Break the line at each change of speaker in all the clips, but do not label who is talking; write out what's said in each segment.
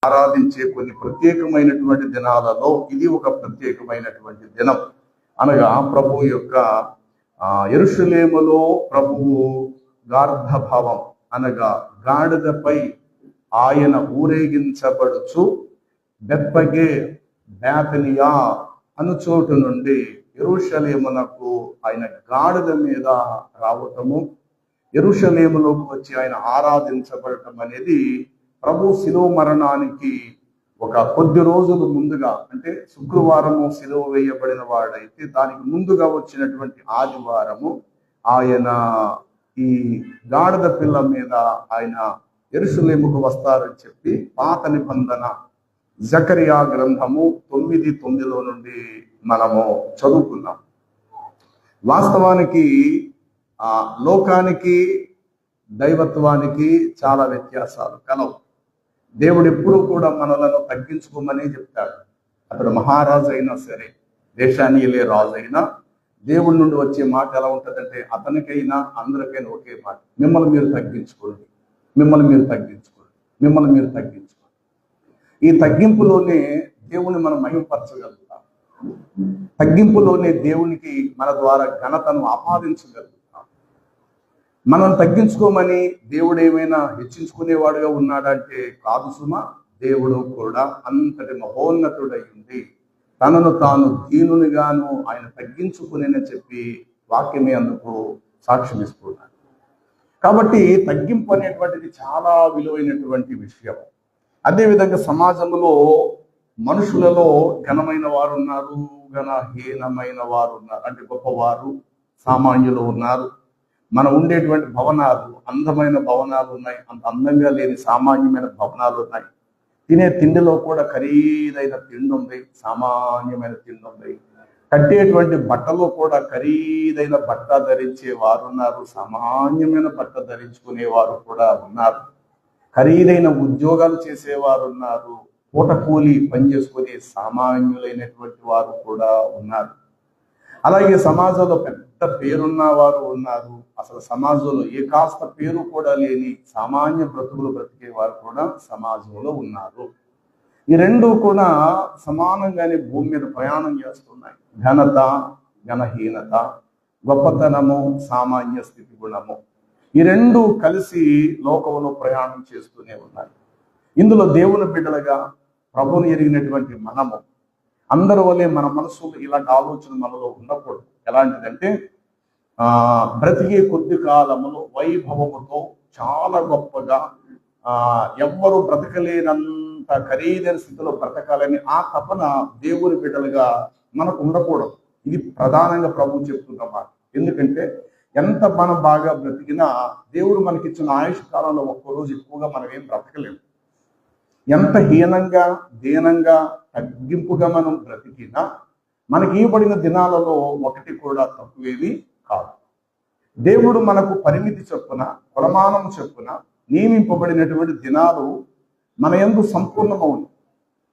ఆరాధించే కొన్ని ప్రత్యేకమైనటువంటి దినాలలో ఇది ఒక ప్రత్యేకమైనటువంటి దినం. అనగా ప్రభు యొక్క యెరూషలేములో ప్రభువు గార్ధభవం అనగా గాడిదపై ఆయన ఊరేగించబడుచు బెత్పగే బేతనియా అను చోటు నుండి యెరూషలేమునకు ఆయన గాడిద మీద రావటము, యెరూషలేములోకి వచ్చి ఆయన ఆరాధించబడటం అనేది ప్రభు శిలువ మరణానికి ఒక కొద్ది రోజులు ముందుగా, అంటే శుక్రవారము శిలువ వేయబడిన వాడైతే దానికి ముందుగా వచ్చినటువంటి ఆదివారము ఆయన ఈ గాడిద పిల్ల మీద ఆయన యెరూషలేముకు వస్తారని చెప్పి పాత నిబంధన జకరియా గ్రంథము 9:9 నుండి మనము చదువుకున్నాం. వాస్తవానికి లోకానికి దైవత్వానికి చాలా వ్యత్యాసాలు కలవు. దేవుడు ఎప్పుడూ కూడా మనలను తగ్గించుకోమని చెప్తాడు. అతడు మహారాజు అయినా సరే, దేశాన్ని వెళ్ళే రాజు అయినా దేవుడి నుండి వచ్చే మాట ఎలా ఉంటుందంటే అతనికైనా అందరికైనా ఒకే మాట, మిమ్మల్ని మీరు తగ్గించుకోండి, మిమ్మల్ని మీరు తగ్గించుకోండి, మిమ్మల్ని మీరు తగ్గించుకోండి. ఈ తగ్గింపులోనే దేవుని మనం మహిమపరచగలుగుతాం. తగ్గింపులోనే దేవునికి మన ద్వారా ఘనతను ఆపాదించగలుగుతాం. మనం తగ్గించుకోమని దేవుడు ఏమైనా హెచ్చించుకునేవాడుగా ఉన్నాడంటే కాదు సుమా. దేవుడు కూడా అంతటి మహోన్నతుడై ఉంది తనను తాను దీనునిగాను ఆయన తగ్గించుకునేని చెప్పి వాక్యమే అందుకు సాక్ష్యం ఇస్తున్నాడు. కాబట్టి తగ్గింపు అనేటువంటిది చాలా విలువైనటువంటి విషయం. అదేవిధంగా సమాజంలో మనుషులలో ఘనమైన వారు ఉన్నారు, ఘనహీనమైన వారు ఉన్నారు. అంటే గొప్పవారు, సామాన్యులు ఉన్నారు. మనం ఉండేటువంటి భవనాలు అందమైన భవనాలు ఉన్నాయి, అంత అందంగా లేని సామాన్యమైన భవనాలు ఉన్నాయి. తినే తిండిలో కూడా ఖరీదైన తిండి ఉంది, సామాన్యమైన తిండి ఉంది. కట్టేటువంటి బట్టలో కూడా ఖరీదైన బట్ట ధరించే వారు ఉన్నారు, సామాన్యమైన బట్ట ధరించుకునే వారు కూడా ఉన్నారు. ఖరీదైన ఉద్యోగాలు చేసేవారు ఉన్నారు, పూట కూలి పనిచేసుకునే సామాన్యులైనటువంటి వారు కూడా ఉన్నారు. అలాగే సమాజంలో పెద్ద పేరున్న వారు ఉన్నారు, అసలు సమాజంలో ఏ కాస్త పేరు కూడా లేని సామాన్య బ్రతుకులు బ్రతికే వారు కూడా సమాజంలో ఉన్నారు. ఈ రెండు కూడా సమానంగానే భూమి మీద ప్రయాణం చేస్తున్నాయి. ఘనత, ఘనహీనత, గొప్పతనము, సామాన్య స్థితి గుణము, ఈ రెండు కలిసి లోకంలో ప్రయాణం చేస్తూనే ఉన్నాయి. ఇందులో దేవుని బిడ్డలుగా ప్రభువుని ఎరిగినటువంటి మనము అందరి వల్లే మన మనసులో ఇలాంటి ఆలోచన మనలో ఉండకూడదు. ఎలాంటిదంటే బ్రతికే కొద్ది కాలములో వైభవముతో చాలా గొప్పగా ఎవ్వరూ బ్రతకలేనంత ఖరీదైన స్థితిలో బ్రతకాలని ఆ తపన దేవుని బిడ్డలుగా మనకు ఉండకూడదు. ఇది ప్రధానంగా ప్రభు చెప్తున్న మాట. ఎందుకంటే ఎంత మనం బాగా బ్రతికినా దేవుడు మనకిచ్చిన ఆయుష్ కాలంలో ఒక్కరోజు ఎక్కువగా మనం ఏం బ్రతకలేము. ఎంత హీనంగా, దీనంగా, తగ్గింపుగా మనం బ్రతికినా మనకి ఇవ్వబడిన దినాలలో ఒకటి కూడా తక్కువేది కాదు. దేవుడు మనకు పరిమితి చొప్పున, ప్రమాణం చొప్పున నియమింపబడినటువంటి దినాలు మన యందు సంపూర్ణమవును.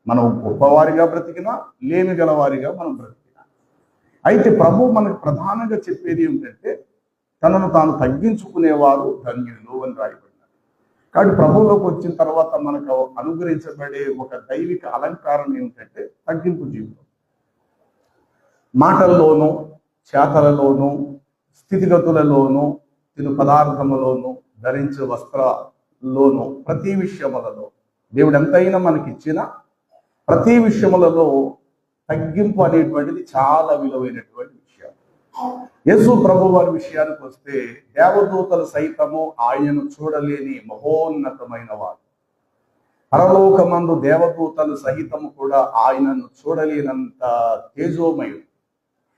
మనం గొప్పవారిగా బ్రతికినా, లేమి గలవారిగా మనం బ్రతికినా. అయితే ప్రభు మనకు ప్రధానంగా చెప్పేది ఏమిటంటే తనను తాను తగ్గించుకునేవారు ధన్యులు అని రాయబడినారు. కాబట్టి ప్రభువులోకి వచ్చిన తర్వాత మనకు అనుగ్రహించబడే ఒక దైవిక అలంకారం ఏమిటంటే తగ్గింపు జీవితం. మాటల్లోనూ, చేతలలోనూ, స్థితిగతులలోనూ, తిను పదార్థములోనూ, ధరించే వస్త్రాల్లోనూ, ప్రతి విషయములలో దేవుడు ఎంతైనా మనకిచ్చిన ప్రతి విషయములలో తగ్గింపు అనేటువంటిది చాలా విలువైనటువంటి విషయం. యేసు ప్రభు వారి విషయానికి వస్తే దేవదూతలు సైతము ఆయనను చూడలేని మహోన్నతమైన వారు. పరలోకమందు దేవదూతలు సహితము కూడా ఆయనను చూడలేనంత తేజోమయుడు.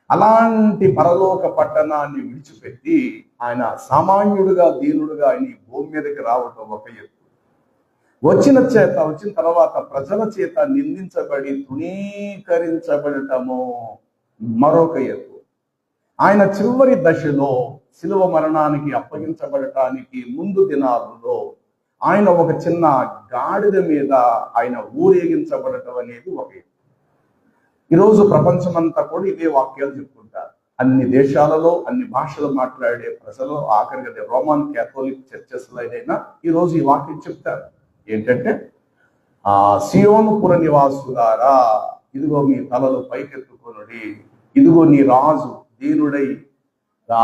అలాంటి పరలోక పట్టణాన్ని విడిచిపెట్టి ఆయన సామాన్యుడుగా, దీనుడుగా ఆయన భూమి మీదకి రావటం ఒక ఎత్తు. వచ్చిన తర్వాత ప్రజల చేత నిందించబడి తృణీకరించబడటము మరొక ఎత్తు. ఆయన చివరి దశలో శిలువ మరణానికి అప్పగించబడటానికి ముందు దినాలలో ఆయన ఒక చిన్న గాడిద మీద ఆయన ఊరేగించబడటం అనేది ఒక ఎత్తు. ఈరోజు ప్రపంచమంతా కూడా ఇదే వాక్యాలు చెప్పుకుంటారు. అన్ని దేశాలలో, అన్ని భాషలు మాట్లాడే ప్రజలు, ఆఖరిగా రోమన్ క్యాథోలిక్ చర్చెస్ అయినా ఈరోజు ఈ వాక్యం చెప్తారు. ఏంటంటే ఆ సియోనుపుర నివాసులారా, ఇదిగో మీ తలలు పైకెత్తుకొనుడి, ఇదిగో నీ రాజు దీనుడై ఆ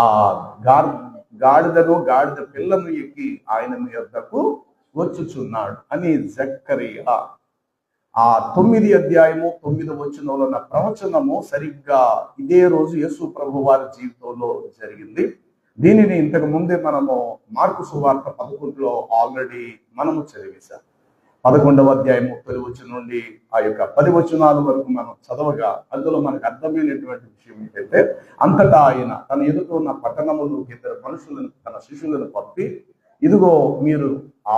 గాడిద పిల్లను ఎక్కి ఆయన మీ యొద్దకు వచ్చుచున్నాడు అని జక్కరియా ఆ 9 అధ్యాయము 9 వచనంలో ఉన్న ప్రవచనము సరిగ్గా ఇదే రోజు యేసు ప్రభు వారి జీవితంలో జరిగింది. దీనిని ఇంతకు ముందే మనము మార్కు సువార్త 11లో ఆల్రెడీ మనము చదివేశాం. 11వ అధ్యాయం 30 వచనం నుండి ఆ యొక్క 10 వచనాల వరకు మనం చదవగా అందులో మనకు అర్థమైనటువంటి విషయం ఏంటంటే, అంతటా ఆయన తన ఎదుట ఉన్న పట్టణములు 2 మనుషులను తన శిష్యులను పంపి, ఇదిగో మీరు ఆ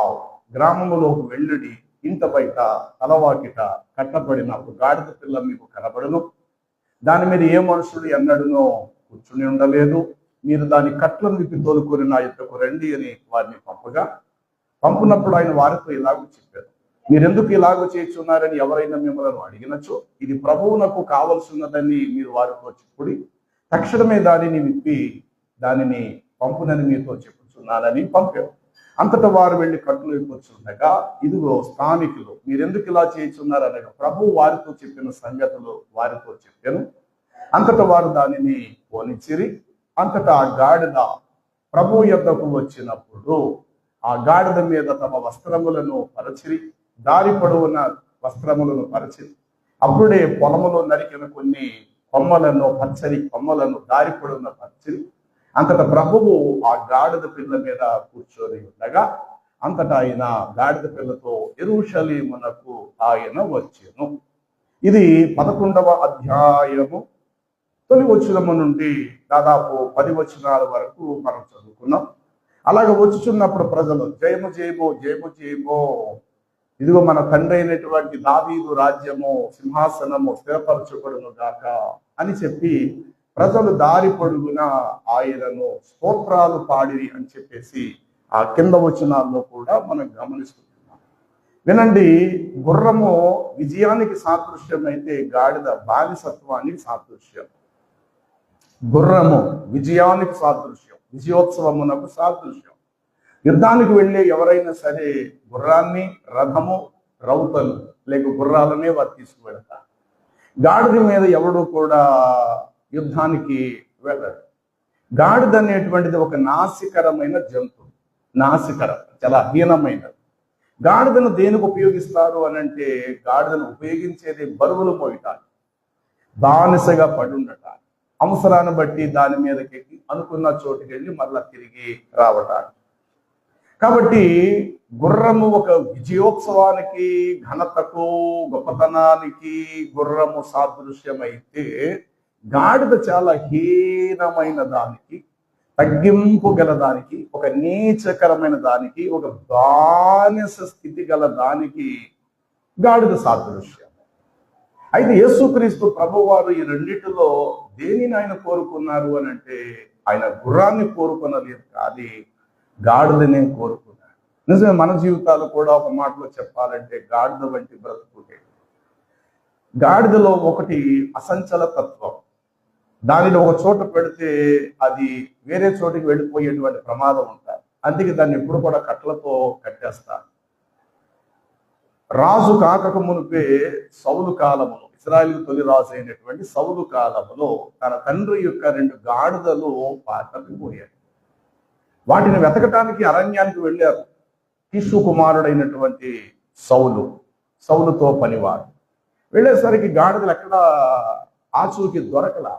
గ్రామములోకి వెళ్ళుడి, ఇంట బయట తలవాకిట కట్టబడిన ఒక గాడిద పిల్ల మీకు కనబడును, దాని మీద ఏ మనుషుడు ఎన్నడూనో కూర్చుని ఉండలేదు, మీరు దాని కట్లను విప్పి తోలుకొని నా యొద్దకు రండి అని వారిని పంపినప్పుడు ఆయన వారితో ఇలాగూ చెప్పారు, మీరెందుకు ఇలాగూ చేస్తున్నారని ఎవరైనా మిమ్మల్ని అడిగినచో ఇది ప్రభువునకు కావలసినదని మీరు వారితో చెప్పుడి, తక్షణమే దానిని విప్పి దానిని పంపునని మీతో చెప్పుచున్నానని పంపారు. అంతటా వారు వెళ్ళి కట్లు విప్పుచుండగా, ఇదిగో స్థానికులు మీరెందుకు ఇలా చేయుచున్నారు అనగా ప్రభు వారితో చెప్పిన సంగతులు వారితో చెప్పాను. అంతటా వారు దానిని పోనిచ్చిరి. అంతటా ఆ గాడిద ప్రభు యొద్దకు వచ్చినప్పుడు ఆ గాడిద మీద తమ వస్త్రములను పరచిరి, దారి పొడవున వస్త్రములను పరచిరి. అప్పుడే పొలములో నరికిన కొన్ని కొమ్మలను, పచ్చని కొమ్మలను దారి పొడవున పరచిరి. అంతటా ప్రభువు ఆ గాడిద పిల్ల మీద కూర్చొని ఉండగా అంతటా ఆయన గాడిద పిల్లతో యెరూషలేమునకు ఆయన వచ్చెను. ఇది 11వ అధ్యాయము తొలి వచనము నుండి దాదాపు 10 వచనాల వరకు మనం చదువుకున్నాం. అలాగే వచ్చుచున్నప్పుడు ప్రజలు జయము జయము జయము జయము, ఇదిగో మన తండ్రి అయినటువంటి దావీదు రాజ్యము సింహాసనము స్థిరపరచబడును గాక అని చెప్పి ప్రజలు దారి పొడుగున ఆయనను స్తోత్రాలు పాడిరి అని చెప్పేసి ఆ కింద వచనాల్లో కూడా మనం గమనిస్తున్నాం. వినండి, గుర్రము విజయానికి సాదృశ్యం అయితే గాడిద బానిసత్వానికి సాదృశ్యం. గుర్రము విజయానికి సాదృశ్యం, విజయోత్సవమునకు సాదృశ్యం. యుద్ధానికి వెళ్ళే ఎవరైనా సరే గుర్రాన్ని, రథము, రౌతలు లేక గుర్రాలనే వారు తీసుకువెళతారు. గాడిద మీద ఎవడు కూడా యుద్ధానికి వెళ్ళడు. గాడిద అనేటువంటిది ఒక నాసికరమైన జంతువు, నాసికరం, చాలా హీనమైనది. గాడిదను దేనికి ఉపయోగిస్తారు అని అంటే, గాడిదను ఉపయోగించేది బరువులు మోయటానికి, బానిసగా పడి ఉండటానికి, అవసరాన్ని బట్టి దాని మీదకి ఎక్కి అనుకున్న చోటుకి వెళ్ళి మళ్ళా తిరిగి రావటానికి. కాబట్టి గుర్రము ఒక విజయోత్సవానికి, ఘనతకు, గొప్పతనానికి గుర్రము సాదృశ్యమైతే, గాడిద చాలా హీనమైన దానికి, తగ్గింపు గల దానికి, ఒక నీచకరమైన దానికి, ఒక బానిస స్థితి గల దానికి గాడిద సాదృశ్యం. అయితే యేసుక్రీస్తు ప్రభువారు ఈ రెండిటిలో దేనిని ఆయన కోరుకున్నారు అని అంటే, ఆయన గుర్రాన్ని కోరుకున్నలేదు, కానీ గాడిదనే కోరుకున్నాడు. నిజమే, మన జీవితాలు కూడా ఒక మాటలో చెప్పాలంటే గాడిద వంటి బ్రతుకుటే. గాడిదలో ఒకటి అసంచల తత్వం, దానిని ఒక చోట పెడితే అది వేరే చోటికి వెళ్ళిపోయేటువంటి ప్రమాదం ఉంటుంది. అందుకే దాన్ని ఎప్పుడు కూడా కట్లతో కట్టేస్తారు. రాజు కాకక మునిపే సౌలు కాలములో, ఇశ్రాయేలు తొలి రాజు అయినటువంటి సౌలు కాలములో తన తండ్రి యొక్క 2 గాడిదలు తప్పిపోయాయి. వాటిని వెతకటానికి అరణ్యానికి వెళ్ళారు. కీషు కుమారుడైనటువంటి సౌలుతో పనివాడు వెళ్ళేసరికి గాడిదలు ఎక్కడ ఆచూకి దొరకలా.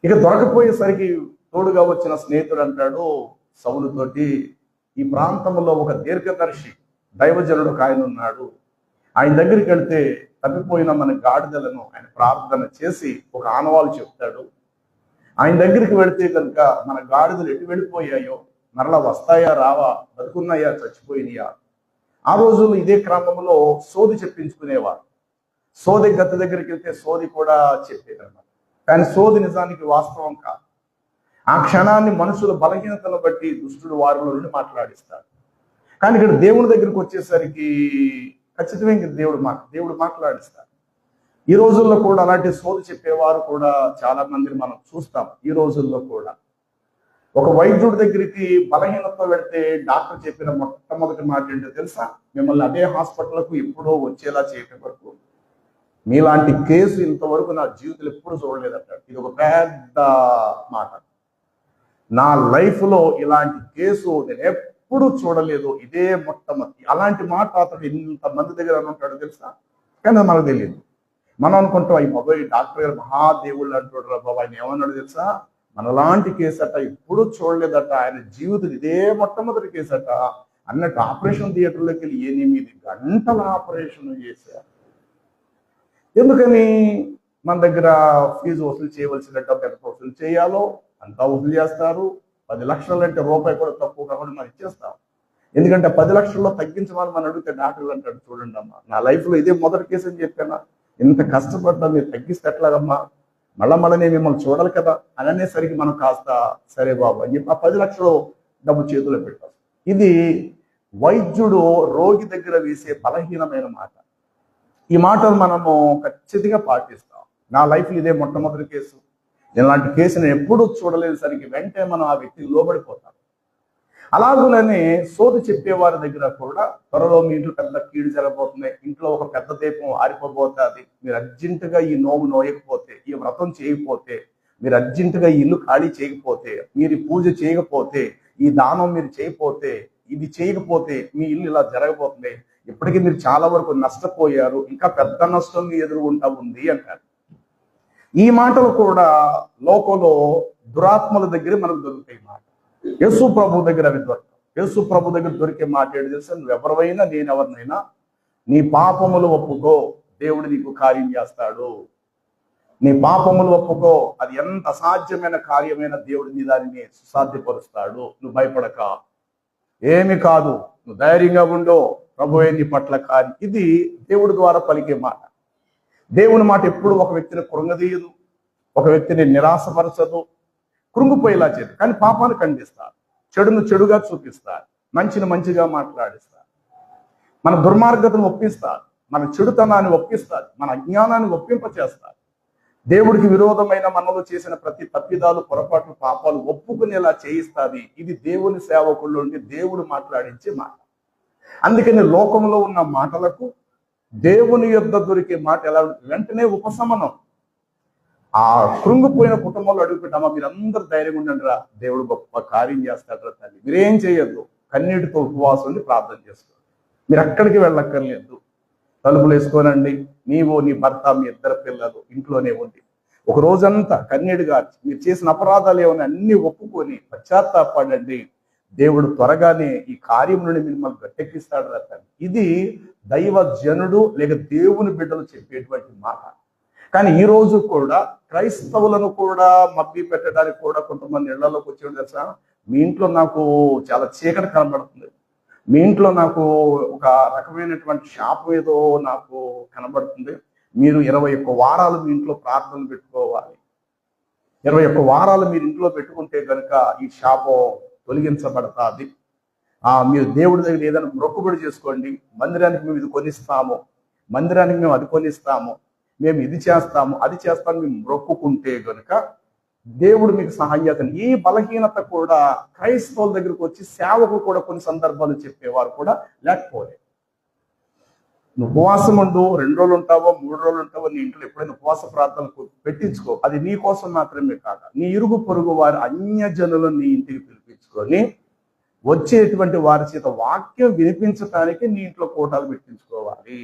ఇక దొరకపోయేసరికి తోడుగా వచ్చిన స్నేహితుడు అంటాడు సౌలుతోటి, ఈ ప్రాంతంలో ఒక దీర్ఘదర్శి దైవజనుడు ఒక ఆయన ఉన్నాడు, ఆయన దగ్గరికి వెళ్తే తప్పిపోయిన మన గాడిదలను ఆయన ప్రార్థన చేసి ఒక ఆనవాలు చెప్తాడు. ఆయన దగ్గరికి వెళితే కనుక మన గాడిదలు ఎటు వెళ్ళిపోయాయో, మరలా వస్తాయా, రావా, బతుకున్నాయా, చచ్చిపోయినాయా. ఆ రోజుల్లో ఇదే క్రమంలో సోది చెప్పించుకునేవారు. సోది గత దగ్గరికి వెళ్తే సోది కూడా చెప్పేదన్నమాట. కానీ సోది నిజానికి వాస్తవం కాదు. ఆ క్షణాన్ని మనుషుల బలహీనతను బట్టి దుష్టుడు వారిలో నుండి మాట్లాడిస్తాడు. కానీ ఇక్కడ దేవుని దగ్గరికి వచ్చేసరికి ఖచ్చితంగా దేవుడు మాట్లాడిస్తాడు. ఈ రోజుల్లో కూడా అలాంటి సోది చెప్పేవారు కూడా చాలా మందిని మనం చూస్తాం. ఈ రోజుల్లో కూడా ఒక వైద్యుడి దగ్గరికి బలహీనత పెడితే డాక్టర్ చెప్పిన మొట్టమొదటి మాట ఏంటో తెలుసా? మిమ్మల్ని అదే హాస్పిటల్కు ఎప్పుడో వచ్చేలా చేయటం వరకు, మీలాంటి కేసు ఇంతవరకు నా జీవితంలో ఎప్పుడు చూడలేదంటాడు. ఇది ఒక పెద్ద మాట. నా లైఫ్లో ఇలాంటి కేసు నేను ఎప్పుడు చూడలేదు, ఇదే మొట్టమొదటి. అలాంటి మాట అతడు ఇంతమంది దగ్గర ఉంటాడో తెలుసా? కానీ మనకు తెలియదు. మనం అనుకుంటాం ఈ బాబాయ్ డాక్టర్ గారు మహాదేవుళ్ళు అంటాడు రా బాబా. ఆయన ఏమన్నాడు తెలుసా? మనలాంటి కేసు అట ఎప్పుడు చూడలేదట, ఆయన జీవితం ఇదే మొట్టమొదటి కేసు అట అన్నట్టు ఆపరేషన్ థియేటర్లోకి వెళ్ళి 8 గంటల ఆపరేషన్ చేశారు. ఎందుకని? మన దగ్గర ఫీజు వసూలు చేయవలసిన డబ్బు ఎంత వసూలు చేయాలో అంతా వసూలు చేస్తారు. 10 లక్షలు అంటే రూపాయి కూడా తక్కువ కాకుండా మనం ఇచ్చేస్తాం. ఎందుకంటే 10 లక్షల్లో తగ్గించమని మనం అడిగితే డాక్టర్లు అంటాడు, చూడండి అమ్మా నా లైఫ్లో ఇదే మొదటి కేసు అని చెప్పానా, ఇంత కష్టపడ్డా మీరు తగ్గిస్తే ఎట్లాగమ్మా, మళ్ళీ నేను మిమ్మల్ని చూడాలి కదా అని అనేసరికి మనం కాస్త సరే బాబు అని చెప్పి ఆ 10 లక్షలు డబ్బు చేతిలో పెట్టాం. ఇది వైద్యుడు రోగి దగ్గర వేసే బలహీనమైన మాట. ఈ మాటలు మనము ఖచ్చితంగా పాటిస్తాం. నా లైఫ్లో ఇదే మొట్టమొదటి కేసు, ఇలాంటి కేసుని ఎప్పుడూ చూడలేసరికి వెంటనే మనం ఆ వ్యక్తికి లోబడిపోతాం. అలాగుననే సోది చెప్పేవారి దగ్గర కూడా త్వరలో మీ ఇంట్లో పెద్ద కీడు జరగబోతుంది, ఇంట్లో ఒక పెద్ద దీపం ఆరిపోబోతుంది, మీరు అర్జెంటుగా ఈ నోము నోయకపోతే, ఈ వ్రతం చేయకపోతే, మీరు అర్జెంటుగా ఈ ఇల్లు ఖాళీ చేయకపోతే, మీరు పూజ చేయకపోతే, ఈ దానం మీరు చేయకపోతే, ఇది చేయకపోతే మీ ఇల్లు ఇలా జరగబోతుంది, ఇప్పటికీ మీరు చాలా వరకు నష్టపోయారు, ఇంకా పెద్ద నష్టం మీ ఎదురుగుంటా ఉంది అంటారు. ఈ మాటలు కూడా లోకంలో దురాత్మల దగ్గర మనకు దొరుకుతాయి. మాట యేసు ప్రభు దగ్గర అవి దొరకవు. యేసు ప్రభు దగ్గర దొరికే మాట ఏంటి తెలుసా? నువ్వు ఎవరివైనా నేనెవరినైనా నీ పాపములు ఒప్పుకో, దేవుడు నీకు కార్యం చేస్తాడు. నీ పాపములు ఒప్పుకో, అది ఎంత అసాధ్యమైన కార్యమైన దేవుడు నీ దానిని సుసాధ్యపరుస్తాడు. నువ్వు భయపడక, ఏమి కాదు, నువ్వు ధైర్యంగా ఉండో, ప్రభువే నీ పట్ల కార్యం. ఇది దేవుడి ద్వారా పలికే మాట. దేవుని మాట ఎప్పుడు ఒక వ్యక్తిని కృంగదీయదు, ఒక వ్యక్తిని నిరాశపరచదు, కృంగిపోయేలా చేయదు. కానీ పాపాన్ని ఖండిస్తారు, చెడును చెడుగా చూపిస్తారు, మంచిని మంచిగా మాట్లాడిస్తారు, మన దుర్మార్గతను ఒప్పిస్తారు, మన చెడుతనాన్ని ఒప్పిస్తారు, మన అజ్ఞానాన్ని ఒప్పింపచేస్తారు. దేవుడికి విరోధమైన మనలో చేసిన ప్రతి తప్పిదాలు, పొరపాట్లు, పాపాలు ఒప్పుకునేలా చేయిస్తుంది. ఇది దేవుని సేవకుల్లో ఉండి దేవుడు మాట్లాడించే మాట. అందుకని లోకంలో ఉన్న మాటలకు దేవుని యొద్ద దొరికే మాట ఎలా ఉంటుంది? వెంటనే ఉపశమనం. ఆ కృంగిపోయిన కుటుంబంలో అడుగుపెట్టామా, మీరందరూ ధైర్యంగా ఉండండి రా, దేవుడు గొప్ప కార్యం చేస్తాడు రా తల్లి, మీరేం చేయొద్దు, కన్నీటితో ఉపవాసం ఉండి ప్రార్థన చేసుకోండి, మీరు అక్కడికి వెళ్ళక్కర్లేదు, తలుపులు వేసుకోనండి, నీవు నీ భర్త మీ 2 పిల్లలు ఇంట్లోనే ఉండి ఒక రోజంతా కన్నీడుగా మీరు చేసిన అపరాధాలు ఏమైనా అన్ని ఒప్పుకొని పశ్చాత్తాపడండి, దేవుడు త్వరగానే ఈ కార్యం నుండి మిమ్మల్ని గట్టెక్కిస్తాడు రా తల్లి. ఇది దైవ జనుడు లేక దేవుని బిడ్డలు చెప్పేటువంటి మాట. కానీ ఈ రోజు కూడా క్రైస్తవులను కూడా మబ్బి పెట్టడానికి కూడా కొంతమంది ఇళ్లలోకి వచ్చేవాడు తెలుసా? మీ ఇంట్లో నాకు చాలా చీకటి కనబడుతుంది, మీ ఇంట్లో నాకు ఒక రకమైనటువంటి శాపం ఏదో నాకు కనబడుతుంది, మీరు 21 వారాలు మీ ఇంట్లో ప్రార్థనలు పెట్టుకోవాలి, 21 వారాలు మీరు ఇంట్లో పెట్టుకుంటే కనుక ఈ శాపం తొలగించబడతాది. మీరు దేవుడి దగ్గర ఏదైనా మొక్కుబడి చేసుకోండి, మందిరానికి మేము ఇది కొనిస్తాము, మందిరానికి మేము అది కొనిస్తాము, మేము ఇది చేస్తాము అది చేస్తాము, మేము మొక్కుకుంటే కనుక దేవుడు మీకు సహాయం చేస్తాడు. ఈ బలహీనత కూడా క్రైస్తవుల దగ్గరకు వచ్చి సేవకులు కూడా కొన్ని సందర్భాలు చెప్పేవారు కూడా లేకపోలేదు. నువ్వు ఉపవాసం ఉండు, 2 రోజులు ఉంటావో 3 రోజులు ఉంటావో, నీ ఇంట్లో ఎప్పుడైనా ఉపవాస ప్రార్థనలు పెట్టించుకో. అది నీ కోసం మాత్రమే కాక నీ ఇరుగు పొరుగు వారి అన్యజనులను నీ ఇంటికి పిలిపించుకొని వచ్చేటువంటి వారి చేత వాక్యం వినిపించటానికి నీ ఇంట్లో కోటాలు పెట్టించుకోవాలి.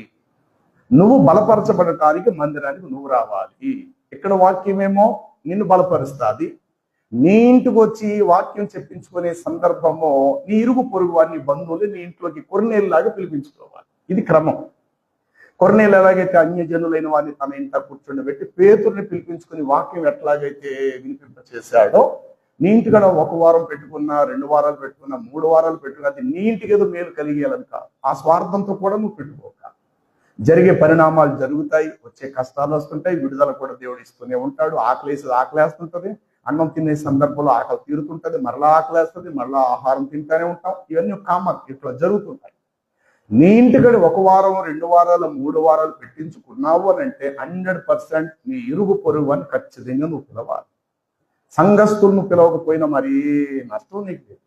నువ్వు బలపరచబడటానికి మందిరానికి నువ్వు రావాలి. ఇక్కడ వాక్యమేమో నిన్ను బలపరుస్తుంది, నీ ఇంటికి వచ్చి వాక్యం చెప్పించుకునే సందర్భము నీ ఇరుగు పొరుగు వారిని బంధువులు నీ ఇంట్లోకి కొర్నేలులాగా పిలిపించుకోవాలి. ఇది క్రమం. కొర్నేలు ఎలాగైతే అన్యజనులైన వారిని తన ఇంట కూర్చొని పేతుర్ని పిలిపించుకుని వాక్యం ఎట్లాగైతే వినిపింప చేశాడో, నీ ఇంటికడ 1 వారం పెట్టుకున్నా, 2 వారాలు పెట్టుకున్నా, 3 వారాలు పెట్టుకున్నా, అది నీ ఇంటికి ఏదో మేలు కలిగేయాలని కాదు. ఆ స్వార్థంతో కూడా నువ్వు పెట్టుకోక. జరిగే పరిణామాలు జరుగుతాయి, వచ్చే కష్టాలు వస్తుంటాయి, విడుదల కూడా దేవుడు ఇస్తూనే ఉంటాడు. ఆకలేస్తుంటది, అన్నం తినే సందర్భంలో ఆకలి తీరుతుంటది, మరలా ఆకలేస్తుంది, మరలా ఆహారం తింటానే ఉంటాం. ఇవన్నీ కామన్, ఇట్లా జరుగుతుంటాయి. నీ ఇంటికడ 1 వారం, 2 వారాలు, 3 వారాలు పెట్టించుకున్నావు అని అంటే 100% నీ ఇరుగు పొరుగు అని ఖచ్చితంగా నువ్వు పిలవాలి. సంఘస్థులను పిలవకపోయినా మరి నష్టం నీకు లేదు.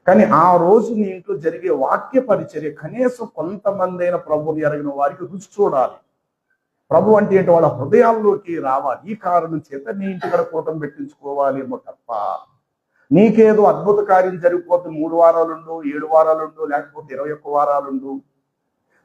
కానీ ఆ రోజు నీ ఇంట్లో జరిగే వాక్య పరిచర్య కనీసం కొంతమంది అయిన ప్రభుని ఎరగిన వారికి రుచి చూడాలి. ప్రభు అంటే ఏంటి, వాళ్ళ హృదయాల్లోకి రావాలి. ఈ కారణం చేత నీ ఇంటికడ కూటం పెట్టించుకోవాలి ఏమో తప్ప నీకేదో అద్భుత కార్యం జరిగిపోతుంది 3 వారాలుండు, 7 వారాలుండు, లేకపోతే 21 వారాలుండు,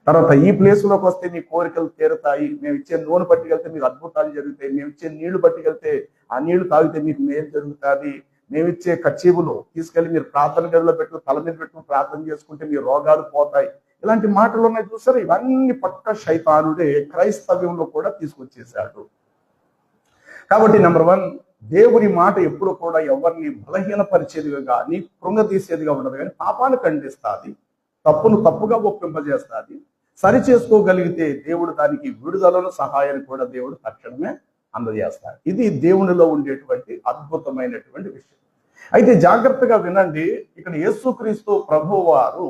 తర్వాత ఈ ప్లేస్లోకి వస్తే మీ కోరికలు తీరుతాయి, మేము ఇచ్చే నూనె పట్టుకెళ్తే మీకు అద్భుతాలు జరుగుతాయి, మేము ఇచ్చే నీళ్లు పట్టుకెళ్తే ఆ నీళ్లు తాగితే మీకు మేలు జరుగుతుంది, మేము ఇచ్చే కచ్చీబులు తీసుకెళ్లి మీరు ప్రార్థన గదిలో పెట్టు, తల మీద పెట్టు ప్రార్థన చేసుకుంటే మీ రోగాలు పోతాయి. ఇలాంటి మాటలు ఉన్నాయి చూసారు. ఇవన్నీ పక్క శైతానుడే క్రైస్తవ్యంలో కూడా తీసుకొచ్చేశాడు. కాబట్టి నెంబర్ 1, దేవుని మాట ఎప్పుడు కూడా ఎవరిని బలహీనపరిచేదిగా కానీ కృంగతీసేదిగా ఉండదు, కానీ పాపాన్ని ఖండిస్తుంది, తప్పును తప్పుగా ఒప్పింపజేస్తుంది. సరి చేసుకోగలిగితే దేవుడు దానికి విడుదలను సహాయాన్ని కూడా దేవుడు తక్షణమే అందజేస్తాడు. ఇది దేవునిలో ఉండేటువంటి అద్భుతమైనటువంటి విషయం. అయితే జాగ్రత్తగా వినండి, ఇక్కడ యేసుక్రీస్తు ప్రభువు వారు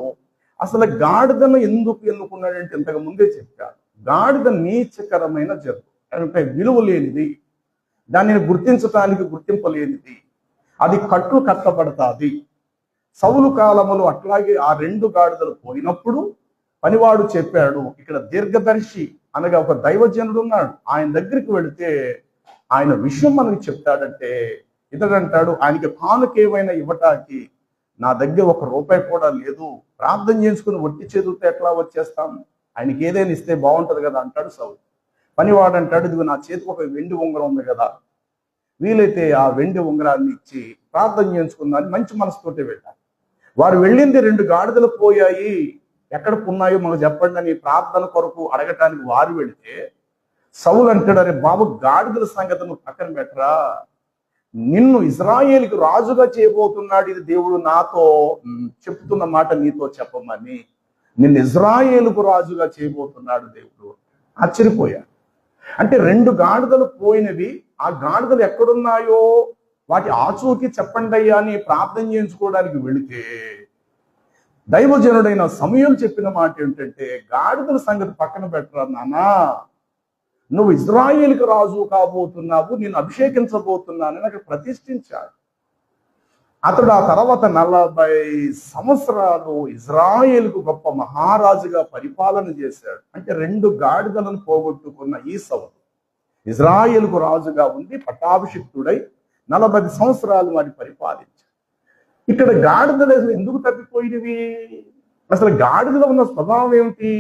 అసలు గాడిదను ఎందుకు ఎన్నుకున్నాడంటే ఇంతకు ముందే చెప్పాడు. గాడిద నీచకరమైన జంతువు, అంటే విలువ లేనిది, దానిని గుర్తించటానికి గుర్తింపలేనిది, అది కట్లు కట్టబడతాది. సౌలు కాలములో అట్లాగే ఆ 2 గాడిదలు పోయినప్పుడు పనివాడు చెప్పాడు, ఇక్కడ దీర్ఘదర్శి అనగా ఒక దైవజనుడు ఉన్నాడు, ఆయన దగ్గరికి వెళితే ఆయన విషయం మనకి చెప్తాడంటే, ఇతడంటాడు ఆయనకి కానుకేమైనా ఇవ్వటానికి నా దగ్గర 1 రూపాయి కూడా లేదు, ప్రార్థన చేసుకుని ఒట్టి చేతులతో ఎట్లా వచ్చేస్తాం, ఆయనకి ఏదైనా ఇస్తే బాగుంటది కదా అంటాడు సౌలు. పనివాడు అంటాడు, ఇదిగో నా చేతికి ఒక వెండి ఉంగరం ఉంది కదా, వీలైతే ఆ వెండి ఉంగరాన్ని ఇచ్చి ప్రార్థన చేసుకుందాన్ని మంచి మనసుతోటే వెళ్ళారు. వారు వెళ్ళింది 2 గాడిదలు పోయాయి, ఎక్కడ ఉన్నాయో మాకు చెప్పండి అని ప్రార్థన కొరకు అడగటానికి వారు వెళితే సౌలు అంటాడు, అరే బాబు గాడిదల సంగతి నువ్వు పక్కన పెట్టరా, నిన్ను ఇజ్రాయేలుకి రాజుగా చేయబోతున్నాడు, ఇది దేవుడు నాతో చెప్తున్న మాట నీతో చెప్పమని, నిన్ను ఇజ్రాయేలుకు రాజుగా చేయబోతున్నాడు దేవుడు. ఆశ్చర్యపోయాడు. అంటే 2 గాడిదలు పోయినవి, ఆ గాడిదలు ఎక్కడున్నాయో వాటి ఆచూకీ చెప్పండి అయ్యా అని ప్రార్థన చేయించుకోవడానికి వెళితే దైవజనుడైన సమూయేలు చెప్పిన మాట ఏంటంటే, గాడిదల సంగతి పక్కన పెట్టరా నాన్నా, నువ్వు ఇజ్రాయేలుకి రాజు కాబోతున్నావు, నేను అభిషేకించబోతున్నానని అక్కడ ప్రతిష్ఠించాడు. అతడు ఆ తర్వాత 40 సంవత్సరాలు ఇజ్రాయేలుకు గొప్ప మహారాజుగా పరిపాలన చేశాడు. అంటే 2 గాడిదలను పోగొట్టుకున్న ఈ సౌలు ఇజ్రాయేలుకు రాజుగా ఉండి పట్టాభిషిక్తుడై 40 సంవత్సరాలు వారిని పరిపాలించాడు. ఇక్కడ గాడిదలు ఎందుకు తప్పిపోయినవి, అసలు గాడిదలో ఉన్న స్వభావం ఏమిటి?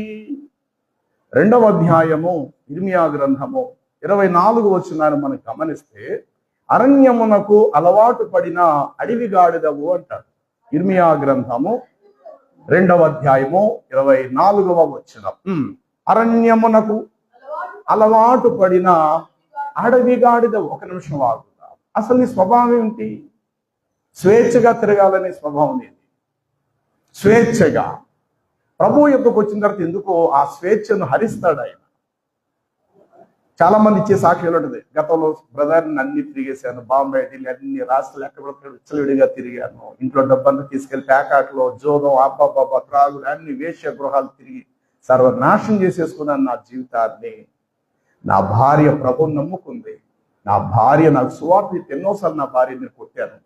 2వ అధ్యాయము ఇర్మియా గ్రంథము 24 వచనాన్ని మనం గమనిస్తే, అరణ్యమునకు అలవాటు పడిన అడవి గాడిదవు అంటారు. ఇర్మియా గ్రంథము 2వ అధ్యాయము 24వ వచనం, అరణ్యమునకు అలవాటు పడిన అడవి గాడిదవు. ఒక నిమిషం ఆగుతా. అసలు నీ స్వభావం ఏమిటి? స్వేచ్ఛగా తిరగాలనే స్వభావం ఏంటి? స్వేచ్ఛగా ప్రభు యొక్కకు వచ్చిన తర్వాత ఎందుకో ఆ స్వేచ్ఛను హరిస్తాడు ఆయన. చాలా మంది ఇచ్చే సాక్ష్యాలు ఉంటుంది, గతంలో బ్రదర్ని అన్ని తిరిగేశాను, బాంబే ఢిల్లీ అన్ని రాష్ట్రాలు ఎక్కడ విచ్చలవిడిగా తిరిగాను, ఇంట్లో డబ్బంతా తీసుకెళ్లి ప్యాకాట్లో జోదం అబ్బాబ్బా త్రాగులు అన్ని వేశ్య గృహాలు తిరిగి సర్వనాశనం చేసేసుకున్నాను నా జీవితాన్ని. నా భార్య ప్రభుని నమ్ముకుంది, నా భార్య నాకు సువార్త ఎన్నోసార్లు నా భార్యని కొట్టాను,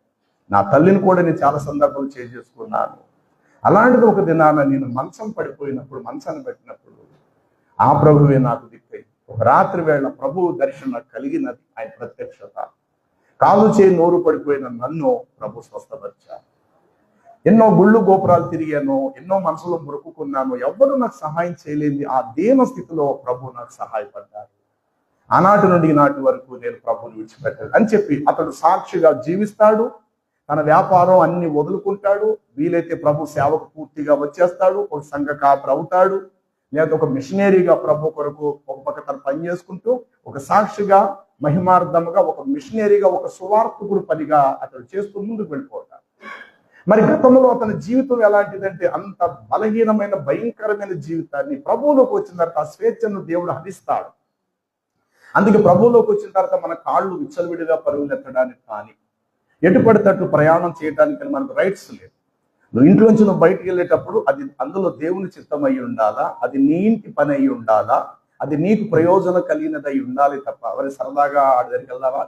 నా తల్లిని కూడా నేను చాలా సందర్భాలు చేసుకున్నాను. అలాంటిది ఒక దినాన నేను మంచం పడిపోయినప్పుడు, మంచాన్ని పెట్టినప్పుడు ఆ ప్రభువే నాకు దిక్కై ఒక రాత్రి వేళ ప్రభువు దర్శనం నాకు కలిగినది, ఆయన ప్రత్యక్షత. కాలు చేయి నోరు పడిపోయిన నన్ను ప్రభు స్వస్థపరిచారు. ఎన్నో గుళ్ళు గోపురాలు తిరిగాను, ఎన్నో మనసులో మురుక్కున్నాను, ఎవ్వరూ నాకు సహాయం చేయలేని ఆ దీన స్థితిలో ప్రభు నాకు సహాయపడ్డారు. ఆనాటి నుండి ఈనాటి వరకు నేను ప్రభుని విడిచిపెట్టాను అని చెప్పి అతడు సాక్షిగా జీవిస్తాడు. తన వ్యాపారం అన్ని వదులుకుంటాడు, వీలైతే ప్రభు సేవకు పూర్తిగా వచ్చేస్తాడు, ఒక సంఘ కాపరి అవుతాడు, లేదా ఒక మిషనరీగా ప్రభు కొరకు ఒక పక్క తను పని చేసుకుంటూ ఒక సాక్షిగా మహిమార్థముగా ఒక మిషనరీగా ఒక సువార్తకుడు పనిగా అతడు చేస్తూ ముందుకు వెళ్ళిపోతాడు. మరి గతంలో అతని జీవితం ఎలాంటిదంటే అంత బలహీనమైన భయంకరమైన జీవితాన్ని ప్రభువులోకి వచ్చిన తర్వాత ఆ స్వేచ్ఛను దేవుడు హరిస్తాడు. అందుకే ప్రభువులోకి వచ్చిన తర్వాత మన కాళ్ళు విచ్చలవిడిగా పరుగులెత్తడానికి కానీ ఎటు పడితేట్లు ప్రయాణం చేయడానికి మనకు రైట్స్ లేదు. నువ్వు ఇంట్లోంచి నువ్వు బయటికి వెళ్ళేటప్పుడు అది అందులో దేవుని చిత్తం అయి ఉండాలా, అది నీ ఇంటి పని అయి ఉండాలా, అది నీకు ప్రయోజనం కలిగినది అయి ఉండాలి తప్ప ఎవరి సరదాగా ఆడి దగ్గరికి వెళ్దామా,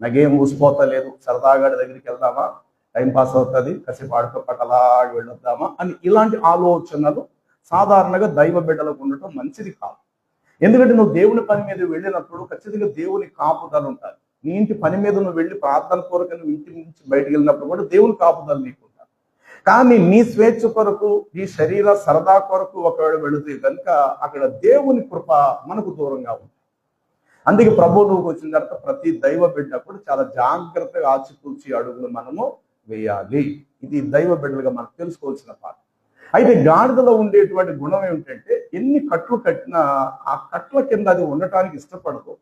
నాకేం ఊసిపోతలేదు, సరదాగా దగ్గరికి వెళ్దామా, టైం పాస్ అవుతుంది, కాసేపు ఆడుతూ పాటు అలాగే వెళ్ళొద్దామా అని ఇలాంటి ఆలోచనలు సాధారణంగా దైవ బిడ్డలకు ఉండటం మంచిది కాదు. ఎందుకంటే నువ్వు దేవుని పని మీద వెళ్ళినప్పుడు ఖచ్చితంగా దేవుని కాపుదలు ఉంటుంది. నీ ఇంటి పని మీద నువ్వు వెళ్ళి ప్రార్థన కొరకు నువ్వు ఇంటి నుంచి బయటికి వెళ్ళినప్పుడు కూడా దేవుని కాపుదలు నీకు ఉంటుంది. కానీ నీ స్వేచ్ఛ కొరకు, నీ శరీర సరదా కొరకు ఒకవేళ వెళితే కనుక అక్కడ దేవుని కృప మనకు దూరంగా ఉంది. అందుకే ప్రభువుకు వచ్చిన తర్వాత ప్రతి దైవ బిడ్డ కూడా చాలా జాగ్రత్తగా ఆచితూచి అడుగులు మనము వేయాలి. ఇది దైవ బిడ్డలుగా మనకు తెలుసుకోవాల్సిన పాఠం. అయితే గాడిదలో ఉండేటువంటి గుణం ఏమిటంటే ఎన్ని కట్లు కట్టినా ఆ కట్ల కింద అది ఉండటానికి ఇష్టపడదు,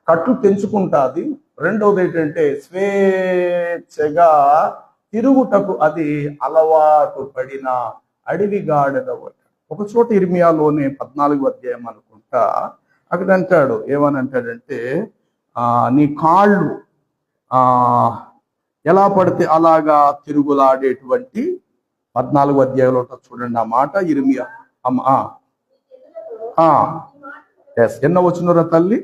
కట్లు తెంచుకుంటుంది. రెండవది ఏంటంటే స్వేచ్ఛగా తిరుగుటకు అది అలవాటు పడిన అడవి గాడిద. ఒక చోట ఇర్మియాలోనే 14వ అధ్యాయం అనుకుంటా, అక్కడ అంటాడు, ఏమని అంటాడంటే నీ కాళ్ళు ఎలా పడితే అలాగా తిరుగులాడేటువంటి 14వ అధ్యాయంలో చూడండి ఆ మాట. ఇర్మియా ఎన్న వచ్చినరా తల్లి?